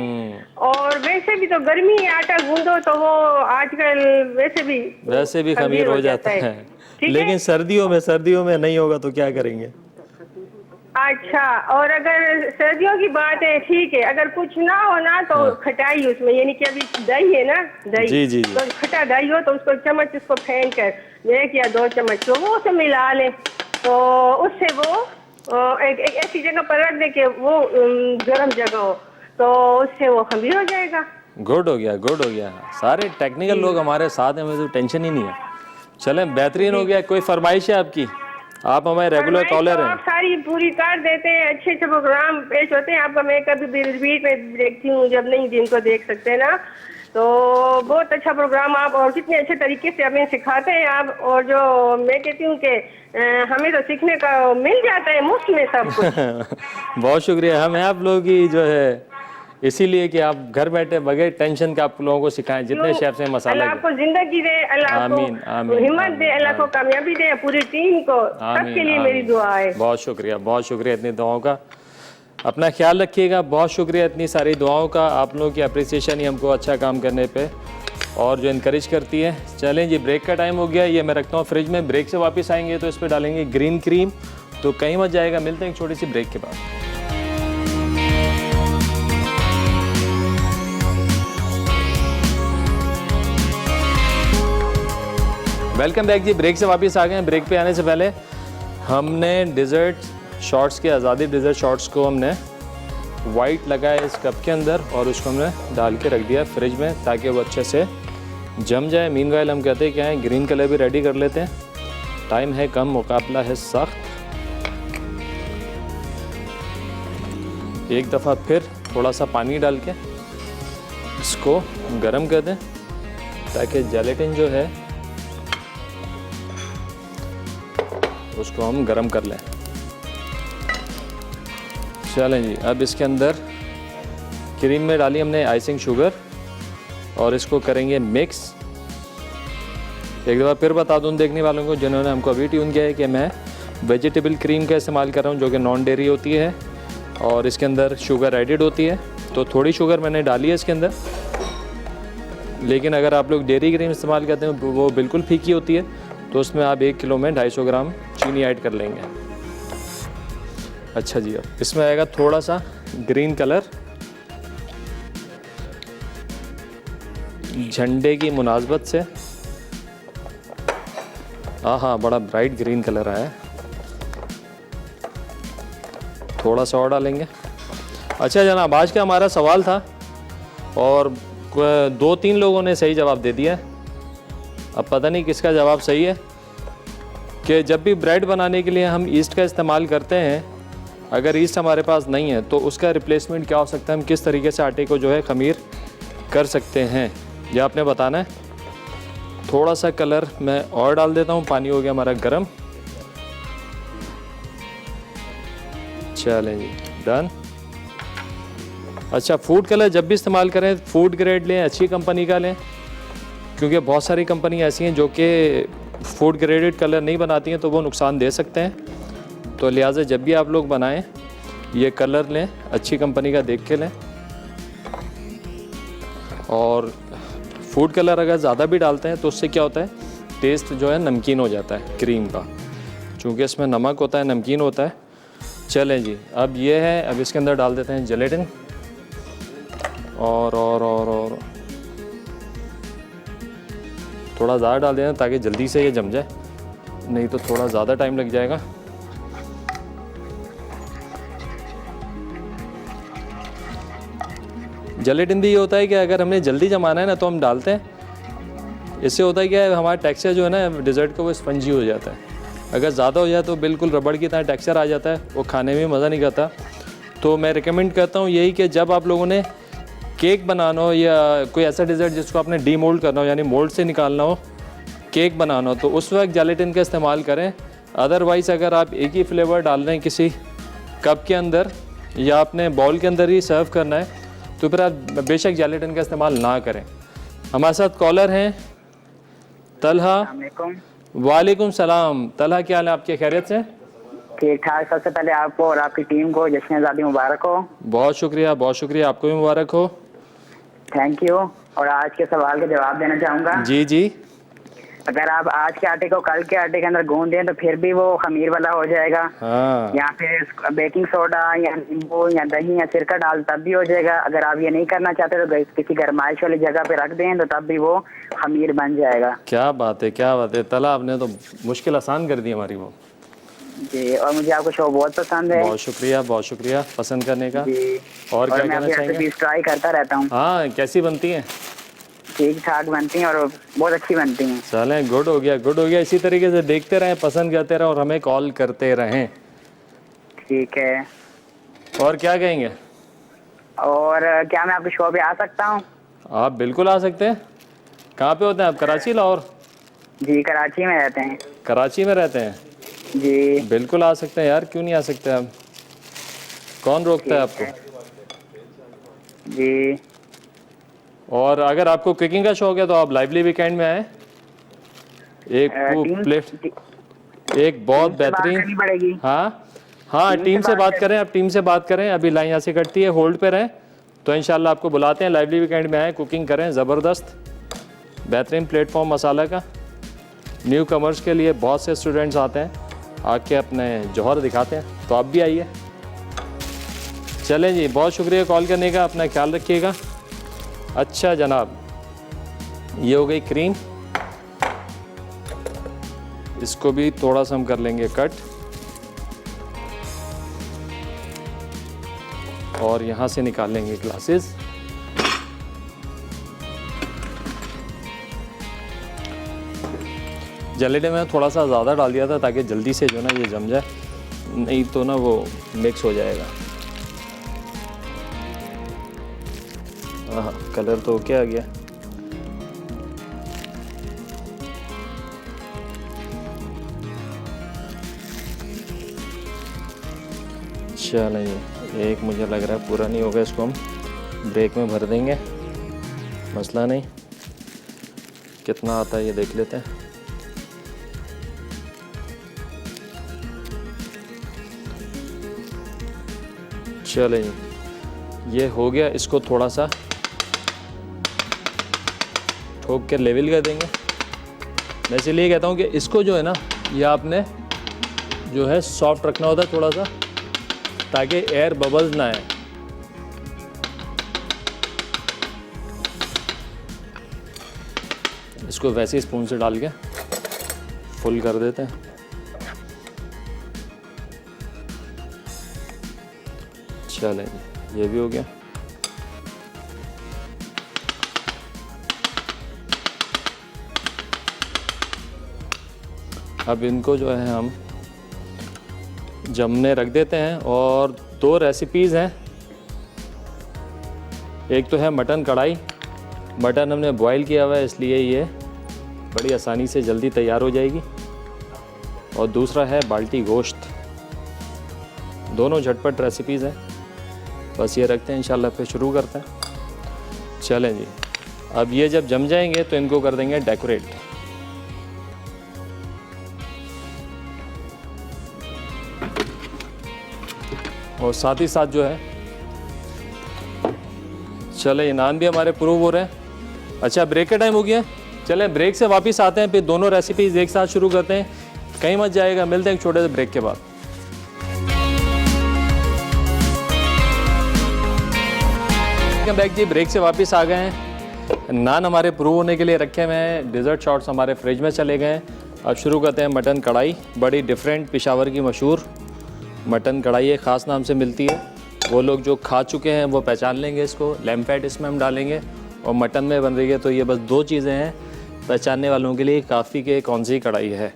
E: और वैसे भी तो गर्मी है, आटा गूंदो तो वो आजकल वैसे भी
A: खमीर हो जाता है। लेकिन सर्दियों में नहीं होगा तो क्या करेंगे?
E: अच्छा, और अगर सर्दियों की बात है, ठीक है, अगर कुछ ना हो ना तो खटाई उसमें, यानी कि अभी दही है ना, दही
A: जी।
E: तो खटा दही हो तो उसको चम्मच उसको फेंक कर 1 या 2 चम्मच तो वो उसे मिला ले, तो उससे वो एक ऐसी जगह पर रख दे के वो गर्म जगह हो तो उससे वो खमीर हो जाएगा।
A: गुड हो गया। सारे टेक्निकल लोग हमारे साथ हैं, मुझे तो टेंशन ही नहीं है। चलें, बेहतरीन हो गया। कोई फरमाइश है आपकी? आप हमारे रेगुलर कॉलर हैं।
E: आप सारी पूरी कर देते हैं, अच्छे प्रोग्राम पेश होते हैं आपका। मैं कभी भी रिपीट में देखती हूँ, जब नहीं जिनको देख सकते ना, तो बहुत अच्छा प्रोग्राम आप, और कितने अच्छे तरीके से हमें सिखाते हैं आप। और जो मैं कहती हूँ कि हमें तो सीखने का मिल जाता है मुफ्त में सब कुछ।
A: बहुत शुक्रिया। हम आप लोगों की जो है इसीलिए कि आप घर बैठे बगैर टेंशन के आप लोगों को सिखाएं, जितने शेफ से मसाला।
E: अल्लाह आपको जिंदगी दे, अल्लाह आपको हिम्मत दे, अल्लाह को कामयाबी दे, पूरी टीम को, सबके लिए मेरी दुआ है।
A: बहुत शुक्रिया इतनी दुआओं का। अपना ख्याल रखिएगा। बहुत शुक्रिया इतनी सारी दुआओं का। आप लोगों की अप्रिसिएशन ही हमको अच्छा काम करने पे और जो इनकरेज करती है। चलें जी, ब्रेक का टाइम हो गया, ये मैं रखता हूँ फ्रिज में। ब्रेक से वापस आएंगे तो इस पर डालेंगे ग्रीन क्रीम, तो कहीं मत जाएगा। मिलते हैं एक छोटी सी ब्रेक के बाद। वेलकम बैक जी। ब्रेक से वापस आ गए हैं। ब्रेक पे आने से पहले हमने डिज़र्ट शॉर्ट्स के आज़ादी डिज़र्ट शॉर्ट्स को हमने वाइट लगाया इस कप के अंदर और उसको हमने डाल के रख दिया फ्रिज में ताकि वो अच्छे से जम जाए। मीनवाइल हम कहते हैं क्या है, ग्रीन कलर भी रेडी कर लेते हैं। टाइम है कम, मुकाबला है सख्त। एक दफ़ा फिर थोड़ा सा पानी डाल के इसको गर्म कर दें ताकि जेलेटिन जो है उसको हम गरम कर लें। चलें जी, अब इसके अंदर क्रीम में डाली हमने आइसिंग शुगर और इसको करेंगे मिक्स। एक दफ़ा फिर बता दूं देखने वालों को जिन्होंने हमको अभी ट्यून किया है कि मैं वेजिटेबल क्रीम का इस्तेमाल कर रहा हूं जो कि नॉन डेयरी होती है और इसके अंदर शुगर एडिड होती है, तो थोड़ी शुगर मैंने डाली है इसके अंदर। लेकिन अगर आप लोग डेयरी क्रीम इस्तेमाल करते हैं वो बिल्कुल फीकी होती है, तो उसमें आप 1 किलो में 250 ग्राम चीनी ऐड कर लेंगे। अच्छा जी, अब इसमें आएगा थोड़ा सा ग्रीन कलर, झंडे की मुनासबत से। हाँ, बड़ा ब्राइट ग्रीन कलर आया है। थोड़ा सा और डालेंगे। अच्छा जनाब, आज का हमारा सवाल था और 2-3 लोगों ने सही जवाब दे दिया। अब पता नहीं किसका जवाब सही है कि जब भी ब्रेड बनाने के लिए हम ईस्ट का इस्तेमाल करते हैं, अगर ईस्ट हमारे पास नहीं है तो उसका रिप्लेसमेंट क्या हो सकता है, हम किस तरीके से आटे को जो है खमीर कर सकते हैं, यह आपने बताना है। थोड़ा सा कलर मैं और डाल देता हूँ। पानी हो गया हमारा गर्म। चलें जी, डन। अच्छा, फूड कलर जब भी इस्तेमाल करें फूड ग्रेड लें, अच्छी कंपनी का लें, क्योंकि बहुत सारी कंपनी ऐसी हैं जो कि फूड ग्रेडेड कलर नहीं बनाती हैं तो वो नुकसान दे सकते हैं। तो लिहाजा जब भी आप लोग बनाएं ये कलर लें, अच्छी कंपनी का देख के लें। और फूड कलर अगर ज़्यादा भी डालते हैं तो उससे क्या होता है, टेस्ट जो है नमकीन हो जाता है क्रीम का, चूँकि इसमें नमक होता है, नमकीन होता है। चलें जी, अब ये है, अब इसके अंदर डाल देते हैं जेलेटिन और थोड़ा ज़्यादा डाल देना ताकि जल्दी से ये जम जाए, नहीं तो थोड़ा ज़्यादा टाइम लग जाएगा। जेलेटिन भी ये होता है कि अगर हमने जल्दी जमाना है ना तो हम डालते हैं। इससे होता है कि हमारा टेक्सचर जो है ना डिज़र्ट का वो स्पंजी हो जाता है। अगर ज़्यादा हो जाए तो बिल्कुल रबड़ की तरह टेक्सचर आ जाता है, वो खाने में मज़ा नहीं करता। तो मैं रिकमेंड करता हूँ यही कि जब आप लोगों ने केक बनाना हो या कोई ऐसा डिज़र्ट जिसको आपने डीमोल्ड करना हो, यानी मोल्ड से निकालना हो, केक बनाना हो, तो उस वक्त जेलेटिन का इस्तेमाल करें। अदरवाइज़ अगर आप एक ही फ्लेवर डाल रहे हैं किसी कप के अंदर या अपने बाउल के अंदर ही सर्व करना है तो फिर आप बेशक जेलेटिन का इस्तेमाल ना करें। हमारे साथ कॉलर हैं तलहा। वालेकुम सलाम। तलहा, क्या हाल है आपके, खैरियत से?
F: ठीक ठाक। सबसे पहले आपको और आपकी टीम को जश्न आज़ादी मुबारक हो।
A: बहुत शुक्रिया, आपको भी मुबारक हो।
F: Thank you. और आज के सवाल का जवाब देना चाहूँगा।
A: जी जी।
F: अगर आप आज के आटे को कल के आटे के अंदर गूंद दें तो फिर भी वो खमीर वाला हो जाएगा।
A: हाँ।
F: या फिर बेकिंग सोडा या नींबू या दही या सिरका डाल तब भी हो जाएगा। अगर आप ये नहीं करना चाहते तो किसी गरमाइश वाली जगह पे रख दें तो तब भी वो खमीर बन जाएगा।
A: क्या बात है, क्या बात है। तला आपने तो मुश्किल आसान कर दी हमारी वो।
F: जी, और मुझे आपका शो बहुत पसंद है।
A: बहुत शुक्रिया पसंद करने का।
F: जी।
A: और क्या
F: मैं
A: कहना चाहेंगे?
F: ट्राई करता रहता हूँ।
A: हाँ, कैसी बनती हैं?
F: ठीक ठाक बनती हैं और बहुत अच्छी बनती हैं।
A: चलें, गुड हो गया। इसी तरीके से देखते रहें, पसंद करते रहें और हमें कॉल करते रहें।
F: ठीक है।
A: और क्या कहेंगे?
F: और क्या मैं आपके शो पे आ सकता हूँ?
A: आप बिल्कुल आ सकते हैं। कहाँ पे होते हैं आप? कराची, लाहौर?
F: जी, कराची में रहते हैं।
A: कराची में रहते हैं
F: जी।
A: बिल्कुल आ सकते हैं यार, क्यों नहीं आ सकते आप? कौन रोकता है आपको?
F: जी।
A: और अगर आपको कुकिंग का शौक है तो आप लाइवली वीकेंड में आए। एक बहुत बेहतरीन। हाँ, टीम से बात करें। आप टीम से बात करें। अभी लाइन यहाँ से कटती है, होल्ड पे रहें तो इंशाल्लाह आपको बुलाते हैं। लाइवली वीकेंड में आए, कुकिंग करें। ज़बरदस्त बेहतरीन प्लेटफॉर्म मसाला का। न्यू कमर्स के लिए बहुत से स्टूडेंट्स आते हैं, आके अपने जौहर दिखाते हैं, तो आप भी आइए। चलें जी, बहुत शुक्रिया कॉल करने का। अपना ख्याल रखिएगा। अच्छा जनाब, ये हो गई क्रीम। इसको भी थोड़ा सा हम कर लेंगे कट। और यहाँ से निकाल लेंगे ग्लासेस। जलेडे में थोड़ा सा ज़्यादा डाल दिया था ताकि जल्दी से जो ना ये जम जाए, नहीं तो ना वो मिक्स हो जाएगा। हाँ, कलर तो क्या आ गया। चलें जी, एक मुझे लग रहा है पूरा नहीं होगा, इसको हम ब्रेक में भर देंगे, मसला नहीं। कितना आता है ये देख लेते हैं। चलें जी, ये हो गया। इसको थोड़ा सा ठोक के लेवल कर देंगे। मैं इसलिए कहता हूँ कि इसको जो है ना, ये आपने जो है सॉफ्ट रखना होता है थोड़ा सा, ताकि एयर बबल्स ना आए। इसको वैसे ही स्पून से डाल के फुल कर देते हैं। चलें जी, ये भी हो गया। अब इनको जो है हम जमने रख देते हैं। और दो रेसिपीज़ हैं। एक तो है मटन कढ़ाई। मटन हमने बॉईल किया हुआ है, इसलिए ये बड़ी आसानी से जल्दी तैयार हो जाएगी। और दूसरा है बाल्टी गोश्त। दोनों झटपट रेसिपीज़ हैं। बस ये रखते हैं, इंशाल्लाह फिर शुरू करते हैं। चलें जी, अब ये जब जम जाएंगे तो इनको कर देंगे डेकोरेट। और साथ ही साथ जो है, चले ये नान भी हमारे प्रूव हो रहे हैं। अच्छा, ब्रेक का टाइम हो गया। चले ब्रेक से वापस आते हैं, फिर दोनों रेसिपीज एक साथ शुरू करते हैं। कहीं मत जाएगा, मिलते हैं एक छोटे से ब्रेक के बाद। बैक जी, ब्रेक से वापस आ गए हैं। नान हमारे प्रूव होने के लिए रखे हुए हैं। डिज़र्ट शॉट्स हमारे फ्रिज में चले गए हैं। अब शुरू करते हैं मटन कढ़ाई। बड़ी डिफरेंट, पेशावर की मशहूर मटन कढ़ाई एक ख़ास नाम से मिलती है। वो लोग जो खा चुके हैं वो पहचान लेंगे इसको। लैम्प फैट इसमें हम डालेंगे और मटन में बन रही है, तो ये बस दो चीज़ें हैं पहचानने वालों के लिए काफ़ी कि कौन सी कढ़ाई है।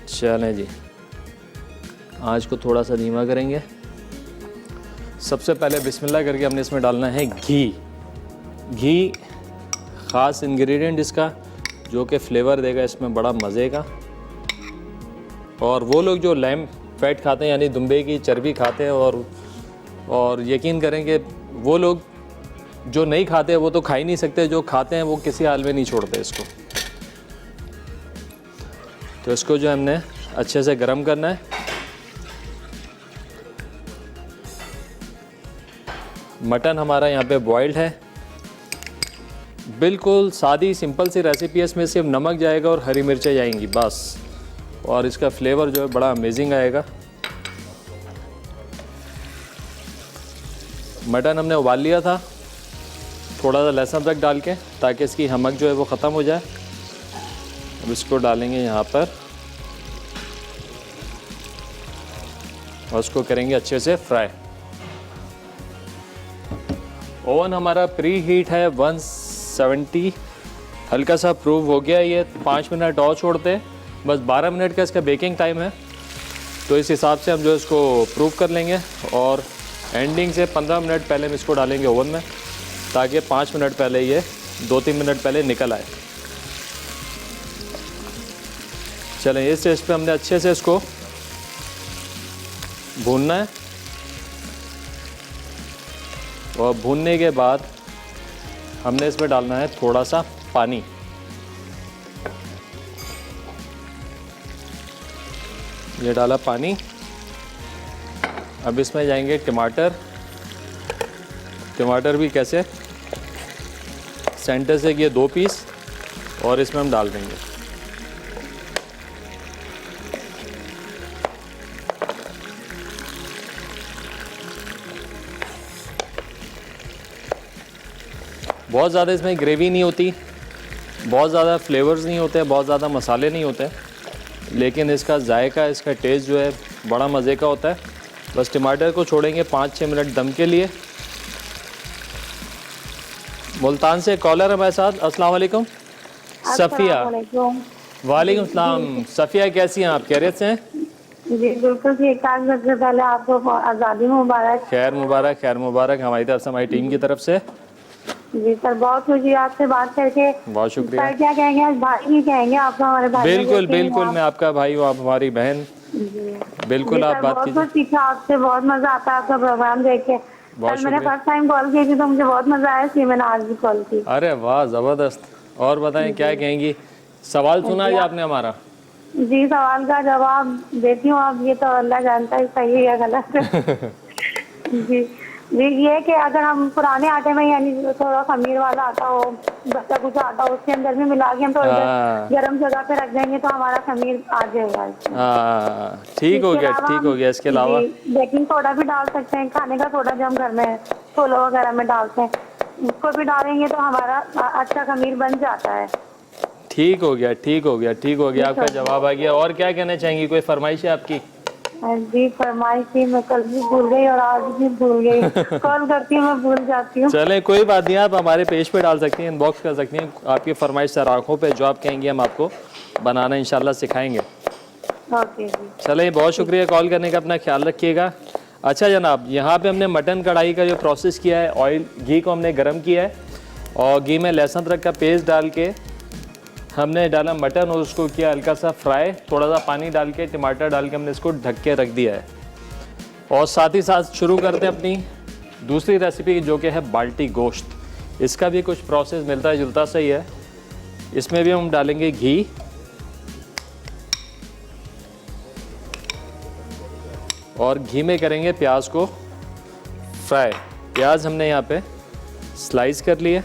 A: चलें जी, आँच को थोड़ा सा धीमा करेंगे। सबसे पहले बिस्मिल्लाह करके हमने इसमें डालना है घी। घी ख़ास इंग्रेडिएंट इसका, जो कि फ्लेवर देगा इसमें बड़ा मज़े का। और वो लोग जो लैम्प फैट खाते हैं, यानी दुम्बे की चर्बी खाते हैं, और यकीन करें कि वो लोग जो नहीं खाते वो तो खा ही नहीं सकते, जो खाते हैं वो किसी हाल में नहीं छोड़ते इसको। तो इसको जो हमने अच्छे से गरम करना है। मटन हमारा यहाँ पे बॉइल्ड है। बिल्कुल सादी सिंपल सी रेसिपी है, इसमें सिर्फ नमक जाएगा और हरी मिर्चें जाएंगी बस, और इसका फ्लेवर जो है बड़ा अमेजिंग आएगा। मटन हमने उबाल लिया था थोड़ा सा लहसुन अदरक डाल के, ताकि इसकी हमक जो है वो ख़त्म हो जाए। अब इसको डालेंगे यहाँ पर और उसको करेंगे अच्छे से फ्राई। ओवन हमारा प्री हीट है 170, हल्का सा प्रूव हो गया। ये 5 मिनट और छोड़ते हैं, बस 12 मिनट का इसका बेकिंग टाइम है, तो इस हिसाब से हम जो इसको प्रूव कर लेंगे। और एंडिंग से 15 मिनट पहले हम इसको डालेंगे ओवन में, ताकि 5 मिनट पहले ये 2-3 मिनट पहले निकल आए। चलें, इस स्टेज पे हमने अच्छे से इसको भूनना है, और भूनने के बाद हमने इसमें डालना है थोड़ा सा पानी। ये डाला पानी। अब इसमें जाएंगे टमाटर। टमाटर भी कैसे सेंटर से किए 2 पीस, और इसमें हम डाल देंगे। बहुत ज़्यादा इसमें ग्रेवी नहीं होती, बहुत ज़्यादा फ्लेवर्स नहीं होते, बहुत ज़्यादा मसाले नहीं होते, लेकिन इसका जायका, इसका टेस्ट जो है बड़ा मज़े का होता है। बस टमाटर को छोड़ेंगे 5-6 मिनट दम के लिए। मुल्तान से कॉलर हमारे साथ। अस्सलाम वालेकुम सफ़िया। वालेकुम सलाम। सफ़िया कैसी हैं आप, खैरियत से हैं?
C: जी बिल्कुल ठीक ठाक। सबसे पहले आपको आज़ादी मुबारक।
A: खैर मुबारक, खैर मुबारक हमारी तरफ से, हमारी टीम की तरफ से।
C: जी सर, बहुत खुशी आपसे बात करके।
A: बहुत शुक्रिया।
C: सर क्या कहेंगे, आज भाई नहीं कहेंगे आपको, हमारे भाई।
A: बिल्कुल बिल्कुल, मैं आपका भाई हूँ, आप हमारी बहन। बिल्कुल आप बात कीजिए।
C: बहुत सीखा आपसे, बहुत मजा आता है आपका प्रोग्राम देख के। कल मैंने फर्स्ट टाइम कॉल की थी तो मुझे बहुत मजा आया, इसलिए मैंने आज भी कॉल की।
A: अरे वाह, ज़बरदस्त। और बताएं क्या कहेंगी? सवाल सुना है आपने हमारा?
C: जी, सवाल का जवाब देती हूँ। आप ये तो अल्लाह जानता है सही है या गलत। जी जी, ये कि अगर हम पुराने आटे में, यानी थोड़ा खमीर वाला आटा हो, बच्चा कुछ आटा हो, उसके अंदर में मिला के हम थोड़ी देर गर्म जगह पे रख देंगे तो हमारा खमीर आ जाएगा।
A: ठीक हो गया, ठीक हो गया। इसके अलावा
C: बेकिंग सोडा भी डाल सकते हैं, खाने का सोडा जो हम घर में छोलो वगैरह में डालते हैं, उसको भी डालेंगे तो हमारा अच्छा खमीर बन जाता है।
A: ठीक हो गया, ठीक हो गया, ठीक हो गया। आपका जवाब आ गया। और क्या कहना चाहेंगी, कोई फरमाइश है आपकी?
C: जी फरमाइश थी, मैं कल भी भूल गई और आज भी भूल गई। कॉल करती हूँ, मैं भूल जाती हूँ।
A: चलें कोई बात नहीं, आप हमारे पेज पे डाल सकती हैं, इनबॉक्स कर सकती हैं। आपकी फरमाइश सर आँखों पे, जो आप कहेंगे हम आपको बनाना इंशाल्लाह सिखाएंगे।
C: ओके जी।
A: चलें, बहुत शुक्रिया कॉल करने का, अपना ख्याल रखिएगा। अच्छा जनाब, यहाँ पे हमने मटन कढ़ाई का जो प्रोसेस किया है, ऑयल घी को हमने गर्म किया है, और घी में लहसुन अदरक का पेस्ट डाल के हमने डाला मटन, और उसको किया हल्का सा फ्राई। थोड़ा सा पानी डाल के, टमाटर डाल के हमने इसको ढक के रख दिया है। और साथ ही साथ शुरू करते हैं अपनी दूसरी रेसिपी, जो कि है बाल्टी गोश्त। इसका भी कुछ प्रोसेस मिलता जुलता सही है। इसमें भी हम डालेंगे घी, और घी में करेंगे प्याज को फ्राई। प्याज हमने यहाँ पे स्लाइस कर लिए।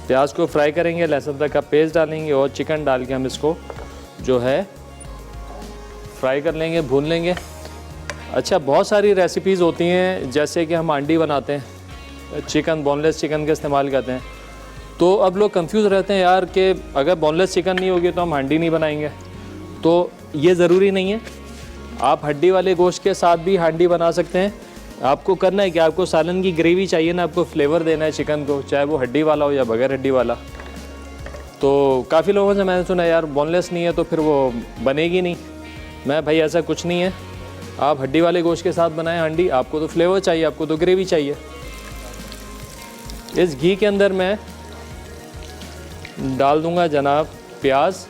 A: प्याज को फ्राई करेंगे, लहसुन अदरक का पेस्ट डालेंगे, और चिकन डाल के हम इसको जो है फ्राई कर लेंगे, भून लेंगे। अच्छा, बहुत सारी रेसिपीज़ होती हैं, जैसे कि हम हांडी बनाते हैं, चिकन बोनलेस चिकन का इस्तेमाल करते हैं। तो अब लोग कंफ्यूज रहते हैं यार कि अगर बोनलेस चिकन नहीं होगी तो हम हांडी नहीं बनाएंगे। तो ये ज़रूरी नहीं है, आप हड्डी वाले गोश्त के साथ भी हांडी बना सकते हैं। आपको करना है कि आपको सालन की ग्रेवी चाहिए ना, आपको फ्लेवर देना है चिकन को, चाहे वो हड्डी वाला हो या बगैर हड्डी वाला। तो काफ़ी लोगों से मैंने सुना यार बोनलेस नहीं है तो फिर वो बनेगी नहीं। मैं भाई ऐसा कुछ नहीं है, आप हड्डी वाले गोश्त के साथ बनाएं हांडी, आपको तो फ्लेवर चाहिए, आपको तो ग्रेवी चाहिए। इस घी के अंदर मैं डाल दूंगा जनाब प्याज।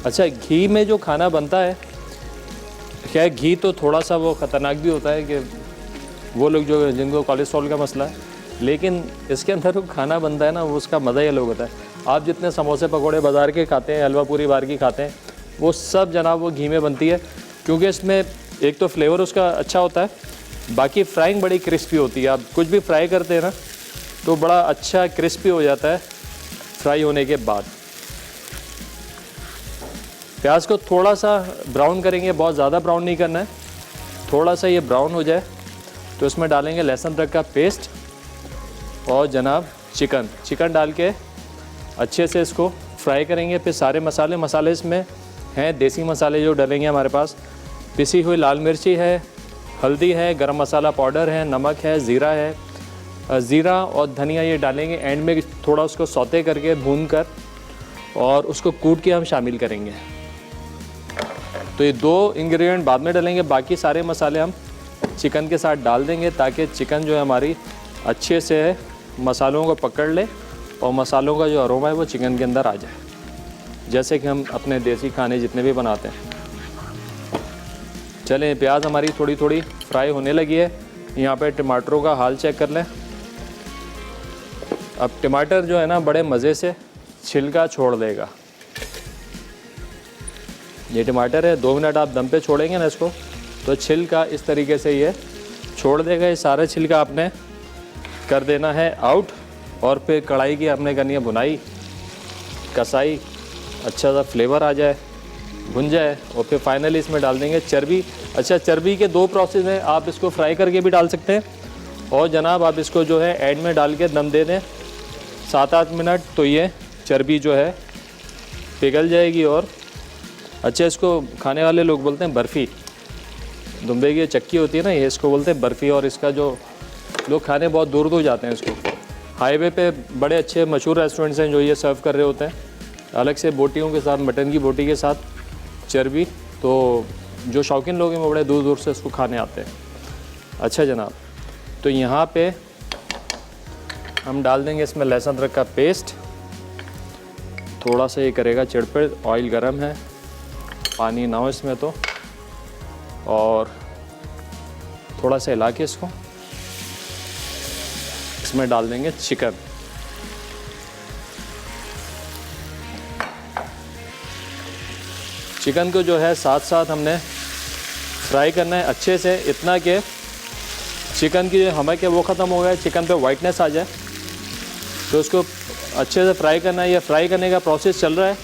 A: अच्छा, घी में जो खाना बनता है, क्या घी तो थोड़ा सा वो ख़तरनाक भी होता है कि वो लोग जो जिनको कोलेस्ट्रॉल का मसला है, लेकिन इसके अंदर जो खाना बनता है ना, वो उसका मज़ा ही अलग होता है। आप जितने समोसे पकोड़े बाज़ार के खाते हैं, हलवा पूरी बाहर की खाते हैं, वो सब जनाब वो घी में बनती है, क्योंकि इसमें एक तो फ्लेवर उसका अच्छा होता है, बाकी फ्राइंग बड़ी क्रिस्पी होती है। आप कुछ भी फ्राई करते हैं ना तो बड़ा अच्छा क्रिस्पी हो जाता है फ्राई होने के बाद। प्याज को थोड़ा सा ब्राउन करेंगे, बहुत ज़्यादा ब्राउन नहीं करना है, थोड़ा सा ये ब्राउन हो जाए तो इसमें डालेंगे लहसुन अदरक का पेस्ट और जनाब चिकन डाल के अच्छे से इसको फ्राई करेंगे। फिर सारे मसाले इसमें हैं देसी मसाले जो डलेंगे हमारे पास, पिसी हुई लाल मिर्ची है, हल्दी है, गरम मसाला पाउडर है, नमक है, ज़ीरा है, ज़ीरा और धनिया ये डालेंगे एंड में, थोड़ा उसको सौते करके भून कर और उसको कूट के हम शामिल करेंगे। तो ये 2 इंग्रेडिएंट बाद में डालेंगे, बाकी सारे मसाले हम चिकन के साथ डाल देंगे ताकि चिकन जो है हमारी अच्छे से मसालों को पकड़ ले और मसालों का जो अरोमा है वो चिकन के अंदर आ जाए, जैसे कि हम अपने देसी खाने जितने भी बनाते हैं। चलें, प्याज हमारी थोड़ी थोड़ी फ्राई होने लगी है। यहाँ पे टमाटरों का हाल चेक कर लें। अब टमाटर जो है ना बड़े मज़े से छिलका छोड़ देगा। ये टमाटर है, 2 मिनट आप दम पे छोड़ेंगे ना इसको तो छिलका इस तरीके से ये छोड़ देगा। ये सारा छिलका आपने कर देना है आउट और फिर कढ़ाई की आपने करनी है भुनाई, कसाई, अच्छा सा फ्लेवर आ जाए, भुन जाए और फिर फाइनली इसमें डाल देंगे चर्बी। अच्छा, चर्बी के 2 प्रोसेस हैं, आप इसको फ्राई करके भी डाल सकते हैं और जनाब आप इसको जो है एंड में डाल के दम दे दें 7-8 मिनट, तो ये चर्बी जो है पिघल जाएगी। और अच्छा, इसको खाने वाले लोग बोलते हैं बर्फ़ी, दुम्बे की चक्की होती है ना, ये इसको बोलते हैं बर्फ़ी। और इसका जो लोग खाने बहुत दूर दूर जाते हैं इसको, हाईवे पे बड़े अच्छे मशहूर रेस्टोरेंट्स हैं जो ये सर्व कर रहे होते हैं अलग से बोटियों के साथ, मटन की बोटी के साथ चर्बी। तो जो शौकीन लोग हैं वो बड़े दूर दूर से इसको खाने आते हैं। अच्छा जनाब, तो यहाँ पे हम डाल देंगे इसमें लहसुन अदरक का पेस्ट, थोड़ा सा ये करेगा चिड़पड़, ऑयल गरम है, पानी ना हो इसमें तो, और थोड़ा सा हिला के इसको इसमें डाल देंगे चिकन। चिकन को जो है साथ साथ हमने फ्राई करना है अच्छे से, इतना कि चिकन की जो नमक है वो ख़त्म हो गया, चिकन पे वाइटनेस आ जाए, तो उसको अच्छे से फ्राई करना है। ये फ्राई करने का प्रोसेस चल रहा है।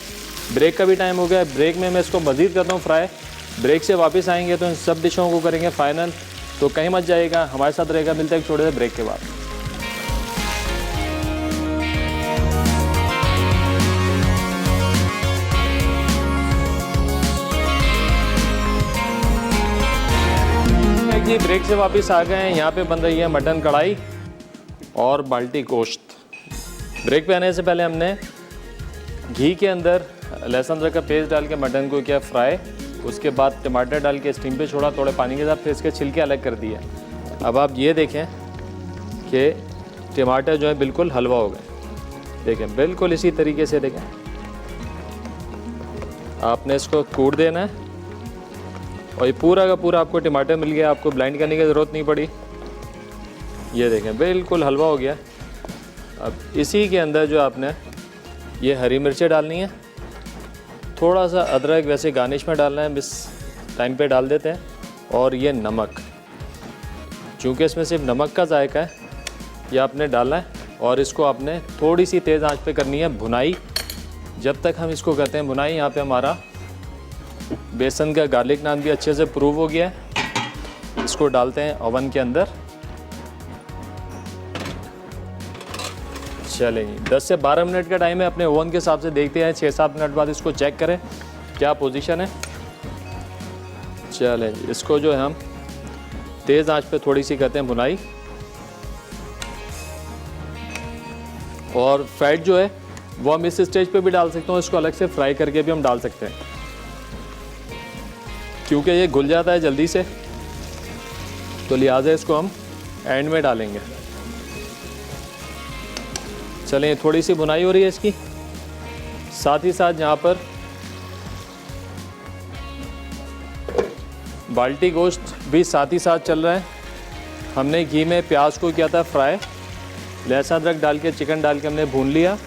A: ब्रेक का भी टाइम हो गया, ब्रेक में मैं इसको मज़ीद करता हूँ फ्राई। ब्रेक से वापस आएंगे तो इन सब डिशों को करेंगे फाइनल, तो कहीं मत जाइएगा, हमारे साथ रहेगा। मिलते हैं एक छोटे से ब्रेक के बाद। जी ब्रेक से वापस आ गए हैं। यहाँ पे बन रही है मटन कढ़ाई और बाल्टी गोश्त। ब्रेक पे आने से पहले हमने घी के अंदर लहसुन अदरक का पेस्ट डाल के मटन को किया फ्राई, उसके बाद टमाटर डाल के स्टीम पे छोड़ा थोड़े पानी के साथ, फिर इसके छिलके अलग कर दिए। अब आप ये देखें कि टमाटर जो है बिल्कुल हलवा हो गए, देखें बिल्कुल इसी तरीके से। देखें, आपने इसको कूट देना है और ये पूरा का पूरा आपको टमाटर मिल गया, आपको ब्लेंड करने की ज़रूरत नहीं पड़ी। ये देखें बिल्कुल हलवा हो गया। अब इसी के अंदर जो आपने ये हरी मिर्चें डालनी है, थोड़ा सा अदरक वैसे गार्निश में डालना है, इस टाइम पे डाल देते हैं, और ये नमक, चूँकि इसमें सिर्फ नमक का जायका है, ये आपने डालना है। और इसको आपने थोड़ी सी तेज़ आंच पे करनी है भुनाई। जब तक हम इसको करते हैं भुनाई, यहाँ पे हमारा बेसन का गार्लिक नान भी अच्छे से प्रूव हो गया है। इसको डालते हैं ओवन के अंदर। चलें, 10 से 12 मिनट का टाइम है, अपने ओवन के हिसाब से देखते हैं। 6-7 मिनट बाद इसको चेक करें क्या पोजीशन है। चलें, इसको जो है हम तेज़ आंच पे थोड़ी सी करते हैं भुनाई। और फैट जो है वो हम इस स्टेज पे भी डाल सकते हैं, इसको अलग से फ्राई करके भी हम डाल सकते हैं, क्योंकि ये घुल जाता है जल्दी से, तो लिहाजा इसको हम एंड में डालेंगे। चलें, थोड़ी सी भुनाई हो रही है इसकी, साथ ही साथ यहाँ पर बाल्टी गोश्त भी साथ ही साथ चल रहा है। हमने घी में प्याज को किया था फ्राई, लहसुन अदरक डाल के चिकन डाल के हमने भून लिया।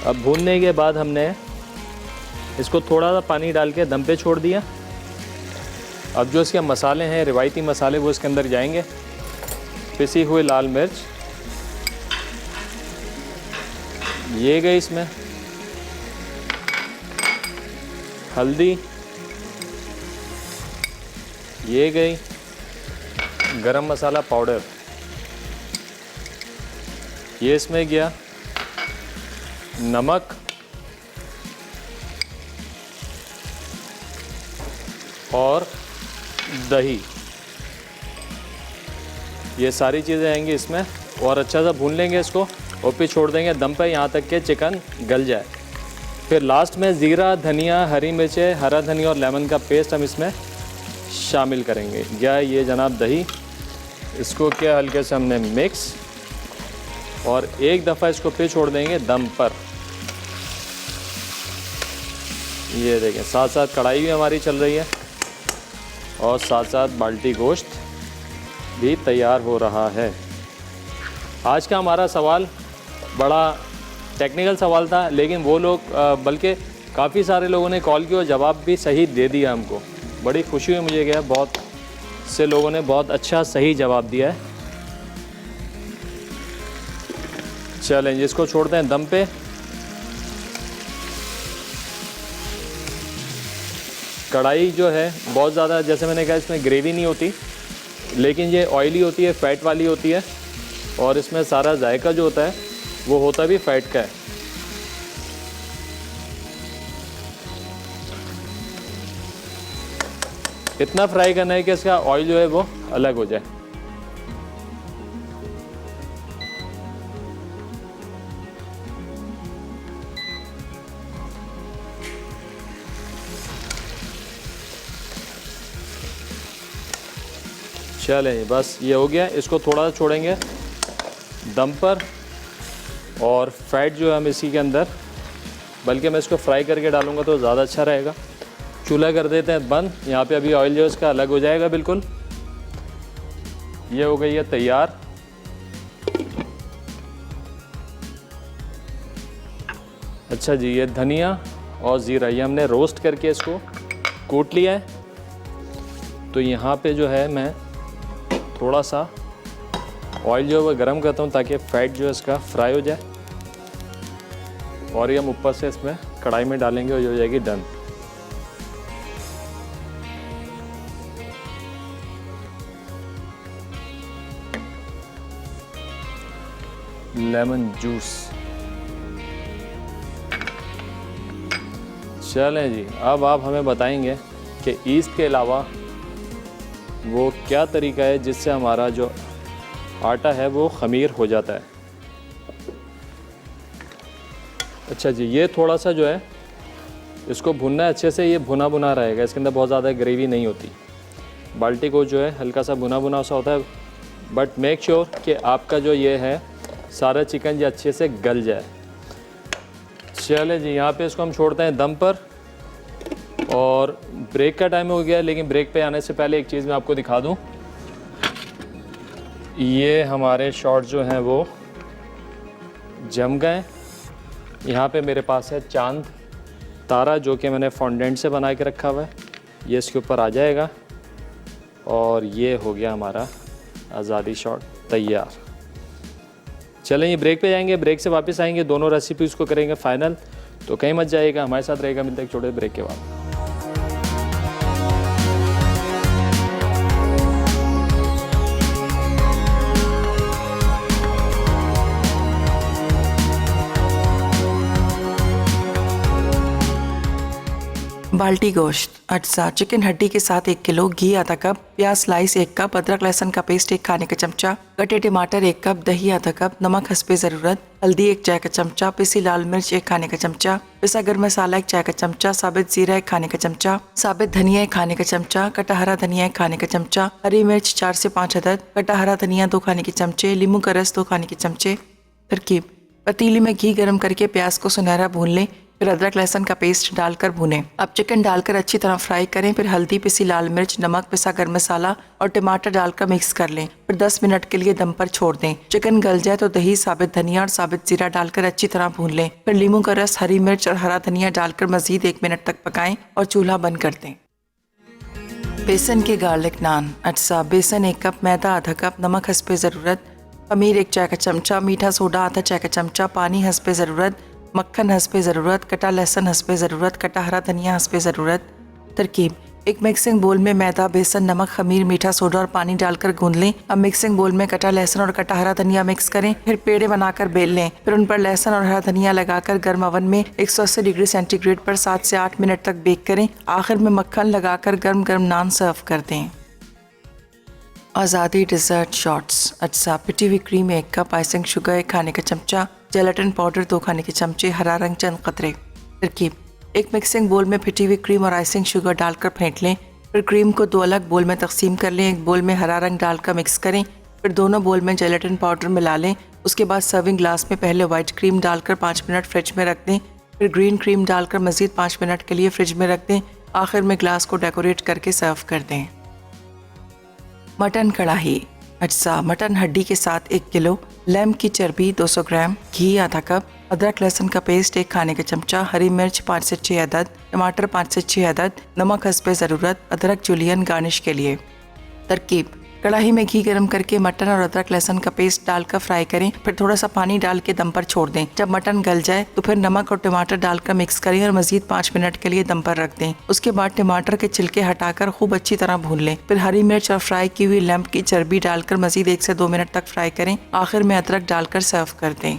A: अब भूनने के बाद हमने इसको थोड़ा सा पानी डाल के दम पे छोड़ दिया। अब जो इसके मसाले हैं, रिवायती मसाले, वो इसके अंदर जाएंगे। पिसी हुई लाल मिर्च ये गई इसमें, हल्दी ये गई, गरम मसाला पाउडर ये इसमें गया, नमक और दही, ये सारी चीज़ें आएंगी इसमें और अच्छा सा भून लेंगे इसको और फिर छोड़ देंगे दम पे यहाँ तक कि चिकन गल जाए। फिर लास्ट में ज़ीरा, धनिया, हरी मिर्चें, हरा धनिया और लेमन का पेस्ट हम इसमें शामिल करेंगे। या ये जनाब दही, इसको क्या हल्के से हमने मिक्स और एक दफ़ा इसको फिर छोड़ देंगे दम पर। ये देखें साथ साथ कढ़ाई भी हमारी चल रही है और साथ साथ बाल्टी गोश्त भी तैयार हो रहा है। आज का हमारा सवाल बड़ा टेक्निकल सवाल था, लेकिन वो लोग बल्कि काफ़ी सारे लोगों ने कॉल किया और जवाब भी सही दे दिया हमको। बड़ी खुशी हुई मुझे, क्या बहुत से लोगों ने बहुत अच्छा सही जवाब दिया है। चलें इसको छोड़ते हैं दम पे। कढ़ाई जो है बहुत ज़्यादा, जैसे मैंने कहा, इसमें ग्रेवी नहीं होती, लेकिन ये ऑयली होती है, फ़ैट वाली होती है और इसमें सारा जायका जो होता है वो होता भी फ़ैट का है। इतना फ्राई करना है कि इसका ऑयल जो है वो अलग हो जाए। चलें बस ये हो गया। इसको थोड़ा सा छोड़ेंगे दम पर और फैट जो है हम इसी के अंदर, बल्कि मैं इसको फ्राई करके डालूंगा तो ज़्यादा अच्छा रहेगा। चूल्हा कर देते हैं बंद। यहाँ पे अभी ऑयल जो है इसका अलग हो जाएगा बिल्कुल। ये हो गई है तैयार। अच्छा जी, ये धनिया और ज़ीरा ये हमने रोस्ट करके इसको कूट लिया है। तो यहाँ पे जो है मैं थोड़ा सा ऑयल जो है वो गर्म करता हूँ ताकि फ़ैट जो है इसका फ्राई हो जाए और ये हम ऊपर से इसमें कढ़ाई में डालेंगे और ये हो जाएगी डन। Lemon juice. चलें जी, अब आप हमें बताएंगे कि ईस्ट के अलावा वो क्या तरीका है जिससे हमारा जो आटा है वो ख़मीर हो जाता है। अच्छा जी, ये थोड़ा सा जो है इसको भुनना है अच्छे से। ये भुना भुना रहेगा, इसके अंदर बहुत ज़्यादा ग्रेवी नहीं होती। बाल्टी को जो है हल्का सा भुना भुना सा होता है, बट मेक श्योर कि आपका जो ये है सारा चिकन ये अच्छे से गल जाए। चले जी, यहाँ पे इसको हम छोड़ते हैं दम पर और ब्रेक का टाइम हो गया। लेकिन ब्रेक पे आने से पहले एक चीज़ मैं आपको दिखा दूँ। ये हमारे शॉट जो हैं वो जम गए। यहाँ पे मेरे पास है चांद तारा जो कि मैंने फॉन्डेंट से बना के रखा हुआ है। ये इसके ऊपर आ जाएगा और ये हो गया हमारा आज़ादी शॉट तैयार। चलें ये ब्रेक पे जाएंगे, ब्रेक से वापस आएंगे, दोनों रेसिपीज़ को करेंगे फाइनल। तो कहीं मत जाइएगा, हमारे साथ रहेगा। मिलते हैं एक छोटे ब्रेक के बाद।
G: बाल्टी गोश्त, अज्जा, चिकन हड्डी के साथ 1 किलो, घी आधा कप, प्याज स्लाइस 1 कप, अदरक लहसुन का पेस्ट 1 खाने का चमचा, कटे टमाटर 1 कप, दही आधा कप, नमक हस्बे ज़रूरत, हल्दी 1 चाय का चमचा, पिसी लाल मिर्च 1 खाने का चमचा, पिसा गर्म मसाला 1 चाय का चमचा, साबित जीरा 1 खाने का चमचा, साबित धनिया 1 खाने का चमचा, कटा हरा धनिया 1 खाने का चमचा, हरी मिर्च 4 से 5 अदद, कटा हरा धनिया 2 खाने के चमचे, नींबू का रस 2 खाने के चमचे। तरकीब: पतीली में घी गर्म करके प्याज को सुनहरा भून लें। फिर अदरक लहसुन का पेस्ट डालकर भूनें। अब चिकन डालकर अच्छी तरह फ्राई करें। फिर हल्दी, पिसी लाल मिर्च, नमक, पिसा गरम मसाला और टमाटर डालकर मिक्स कर लें। फिर 10 मिनट के लिए दम पर छोड़ दें। चिकन गल जाए तो दही, साबित धनिया और साबित जीरा डालकर अच्छी तरह भून लें। फिर नींबू का रस, हरी मिर्च और हरा धनिया डालकर मजीद 1 मिनट तक पकाएं और चूल्हा बंद कर दें। बेसन के गार्लिक नान। अज्जा: बेसन 1 कप, मैदा आधा कप, नमक हस्बे ज़रूरत, खमीर 1 चाय का चमचा, मीठा सोडा आधा चाय का चमचा, पानी हस्बे ज़रूरत, मक्खन हस्बे ज़रूरत, कटा लहसुन हस्बे ज़रूरत, कटा हरा धनिया हस्बे ज़रूरत। तरकीब: एक मिक्सिंग बोल में मैदा, बेसन, नमक, खमीर, मीठा सोडा और पानी डालकर गूंद लें। अब मिक्सिंग बोल में कटा लहसुन और कटा हरा धनिया मिक्स करें। फिर पेड़े बनाकर बेल लें। फिर उन पर लहसुन और हरा धनिया लगाकर गर्म ओवन में 180 डिग्री सेंटीग्रेड पर 7 से 8 मिनट तक बेक करें। आखिर में मक्खन लगाकर गर्म गर्म नान सर्व कर दें। आज़ादी डिज़र्ट शॉट्स। अज्जा: पिटी हुई क्रीम 1 कप, आइसिंग शुगर 1 खाने का चमचा, जेलेटिन पाउडर 2 खाने के चमचे, हरा रंग चंद कतरे। तरकीब: एक मिक्सिंग बोल में फिटी हुई क्रीम और आइसिंग शुगर डालकर फेंट लें। फिर क्रीम को 2 अलग बोल में तकसीम कर लें। एक बोल में हरा रंग डालकर मिक्स करें। फिर दोनों बोल में जेलेटिन पाउडर मिला लें। उसके बाद सर्विंग ग्लास में पहले वाइट क्रीम डालकर 5 मिनट फ्रिज में रख दें। फिर ग्रीन क्रीम डालकर मज़ीद 5 मिनट के लिए फ्रिज में रख दें। आखिर में ग्लास को डेकोरेट करके सर्व कर दें। मटन कढ़ाई। अज्जा: मटन हड्डी के साथ 1 किलो, लैम्ब की चर्बी 200 ग्राम, घी आधा कप, अदरक लहसुन का पेस्ट 1 खाने का चमचा, हरी मिर्च 5 से 6 अदद, टमाटर 5 से 6 अदद, नमक हस्बे ज़रूरत, अदरक जूलियन गार्निश के लिए। तरकीब: कढ़ाई में घी गरम करके मटन और अदरक लहसुन का पेस्ट डालकर फ्राई करें। फिर थोड़ा सा पानी डाल के दम पर छोड़ दें। जब मटन गल जाए तो फिर नमक और टमाटर डालकर मिक्स करें और मजीद 5 मिनट के लिए दम पर रख दें। उसके बाद टमाटर के छिलके हटाकर खूब अच्छी तरह भून लें। फिर हरी मिर्च और फ्राई की हुई लैम्ब की चर्बी डालकर मजीद 1 से 2 मिनट तक फ्राई करें। आखिर में अदरक डालकर सर्व कर दें।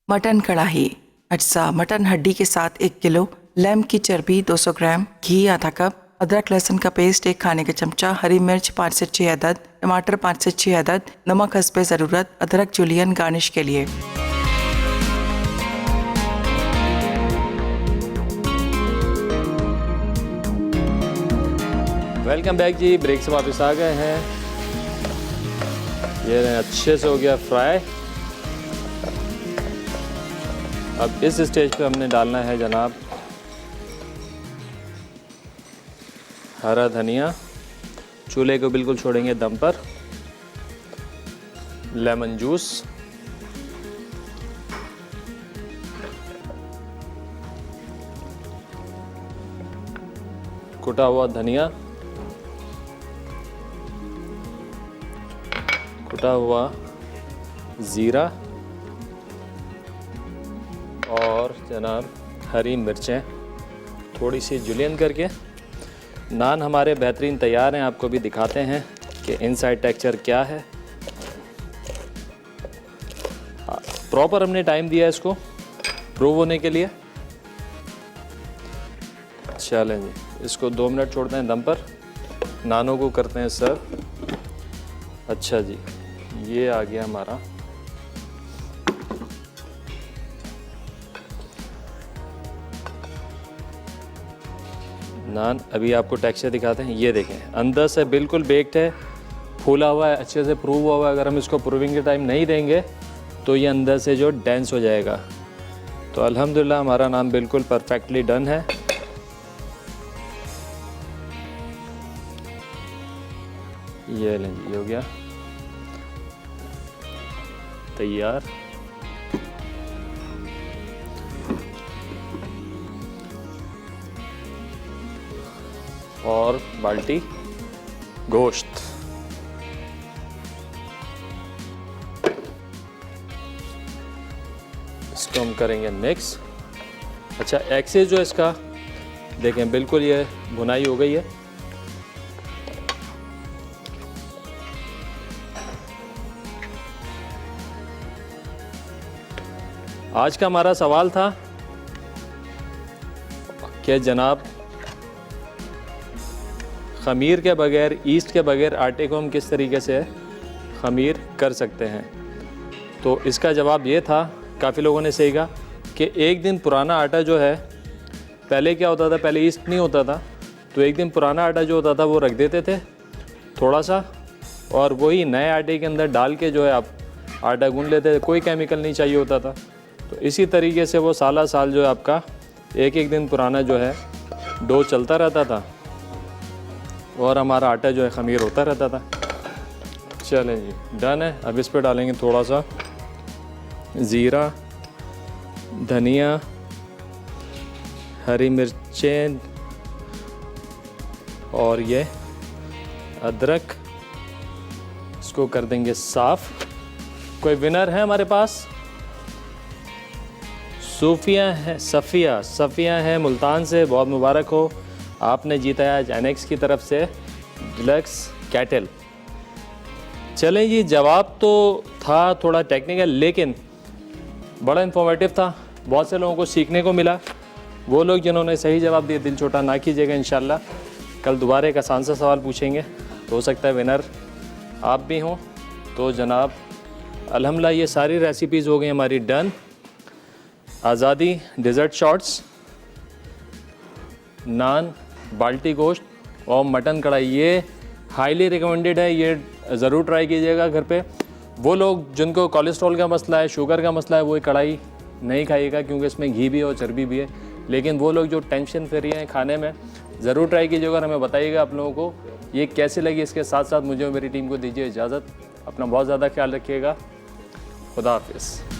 G: मटन कढ़ाई। अज्जा: मटन हड्डी के साथ 1 किलो, लैम्ब की चर्बी 200 ग्राम, घी आधा कप, अदरक लहसुन का पेस्ट 1 खाने का चमचा, हरी मिर्च 5 से 6 अदद, टमाटर 5 से 6 अदद, नमक हस्बे ज़रूरत, अदरक जूलियन गार्निश के लिए।
A: वेलकम बैक जी। ब्रेक से वापस आ गए हैं। ये अच्छे से हो गया फ्राई। अब इस स्टेज पे हमने डालना है जनाब हरा धनिया। चूल्हे को बिल्कुल छोड़ेंगे दम पर। लेमन जूस, कुटा हुआ धनिया, कुटा हुआ ज़ीरा और जनाब हरी मिर्चें थोड़ी सी जुलियन करके। नान हमारे बेहतरीन तैयार हैं। आपको भी दिखाते हैं कि इनसाइड टेक्सचर क्या है। प्रॉपर हमने टाइम दिया इसको प्रूव होने के लिए। चलें जी, इसको 2 मिनट छोड़ते हैं दम पर। नानों को करते हैं सर्व। अच्छा जी, ये आ गया हमारा नान। अभी आपको टेक्सचर दिखाते हैं। ये देखें, अंदर से बिल्कुल बेक्ड है, फूला हुआ है, अच्छे से प्रूव हुआ हुआ है। अगर हम इसको प्रूविंग के टाइम नहीं देंगे तो ये अंदर से जो डेंस हो जाएगा। तो अल्हम्दुलिल्लाह हमारा नान बिल्कुल परफेक्टली डन है। ये लें जी, हो गया तैयार। और बाल्टी गोश्त। इसको हम करेंगे मिक्स। अच्छा, एक्सेस जो इसका देखें बिल्कुल ये भुनाई हो गई है। आज का हमारा सवाल था कि जनाब ख़मीर के बग़ैर, ईस्ट के बग़ैर आटे को हम किस तरीके से ख़मीर कर सकते हैं। तो इसका जवाब ये था, काफ़ी लोगों ने सही कहा कि एक दिन पुराना आटा जो है, पहले क्या होता था, पहले ईस्ट नहीं होता था, तो एक दिन पुराना आटा जो होता था वो रख देते थे थोड़ा सा, और वही नए आटे के अंदर डाल के जो है आप आटा गूंद लेते थे, कोई केमिकल नहीं चाहिए होता था। तो इसी तरीके से वो साल साल जो है आपका एक एक दिन पुराना जो है डो चलता रहता था और हमारा आटा जो है ख़मीर होता रहता था। चलें जी, डन है। अब इस पर डालेंगे थोड़ा सा ज़ीरा, धनिया, हरी मिर्चें और ये अदरक, इसको कर देंगे साफ़। कोई विनर है हमारे पास? सफ़िया है मुल्तान से, बहुत मुबारक हो, आपने जीता है आज एनेक्स की तरफ से डिलक्स कैटल। चलें जी, जवाब तो था थोड़ा टेक्निकल लेकिन बड़ा इन्फॉर्मेटिव था, बहुत से लोगों को सीखने को मिला। वो लोग जिन्होंने सही जवाब दिए, दिल छोटा ना कीजिएगा, इंशाल्लाह कल दोबारा एक आसान सा सवाल पूछेंगे, तो हो सकता है विनर आप भी हों। तो जनाब अल्हम्दुलिल्लाह ये सारी रेसिपीज़ हो गई हमारी डन। आज़ादी डेज़र्ट शॉट्स, नान, बाल्टी गोश्त और मटन कढ़ाई, ये हाईली रिकमेंडेड है, ये ज़रूर ट्राई कीजिएगा घर पे। वो लोग जिनको कोलेस्ट्रॉल का मसला है, शुगर का मसला है, वो कढ़ाई नहीं खाइएगा क्योंकि इसमें घी भी है और चर्बी भी है। लेकिन वो लोग जो टेंशन फ्री हैं खाने में, ज़रूर ट्राई कीजिएगा और हमें बताइएगा आप लोगों को ये कैसे लगी। इसके साथ साथ मुझे और मेरी टीम को दीजिए इजाज़त। अपना बहुत ज़्यादा ख्याल रखिएगा। खुदा हाफिज़।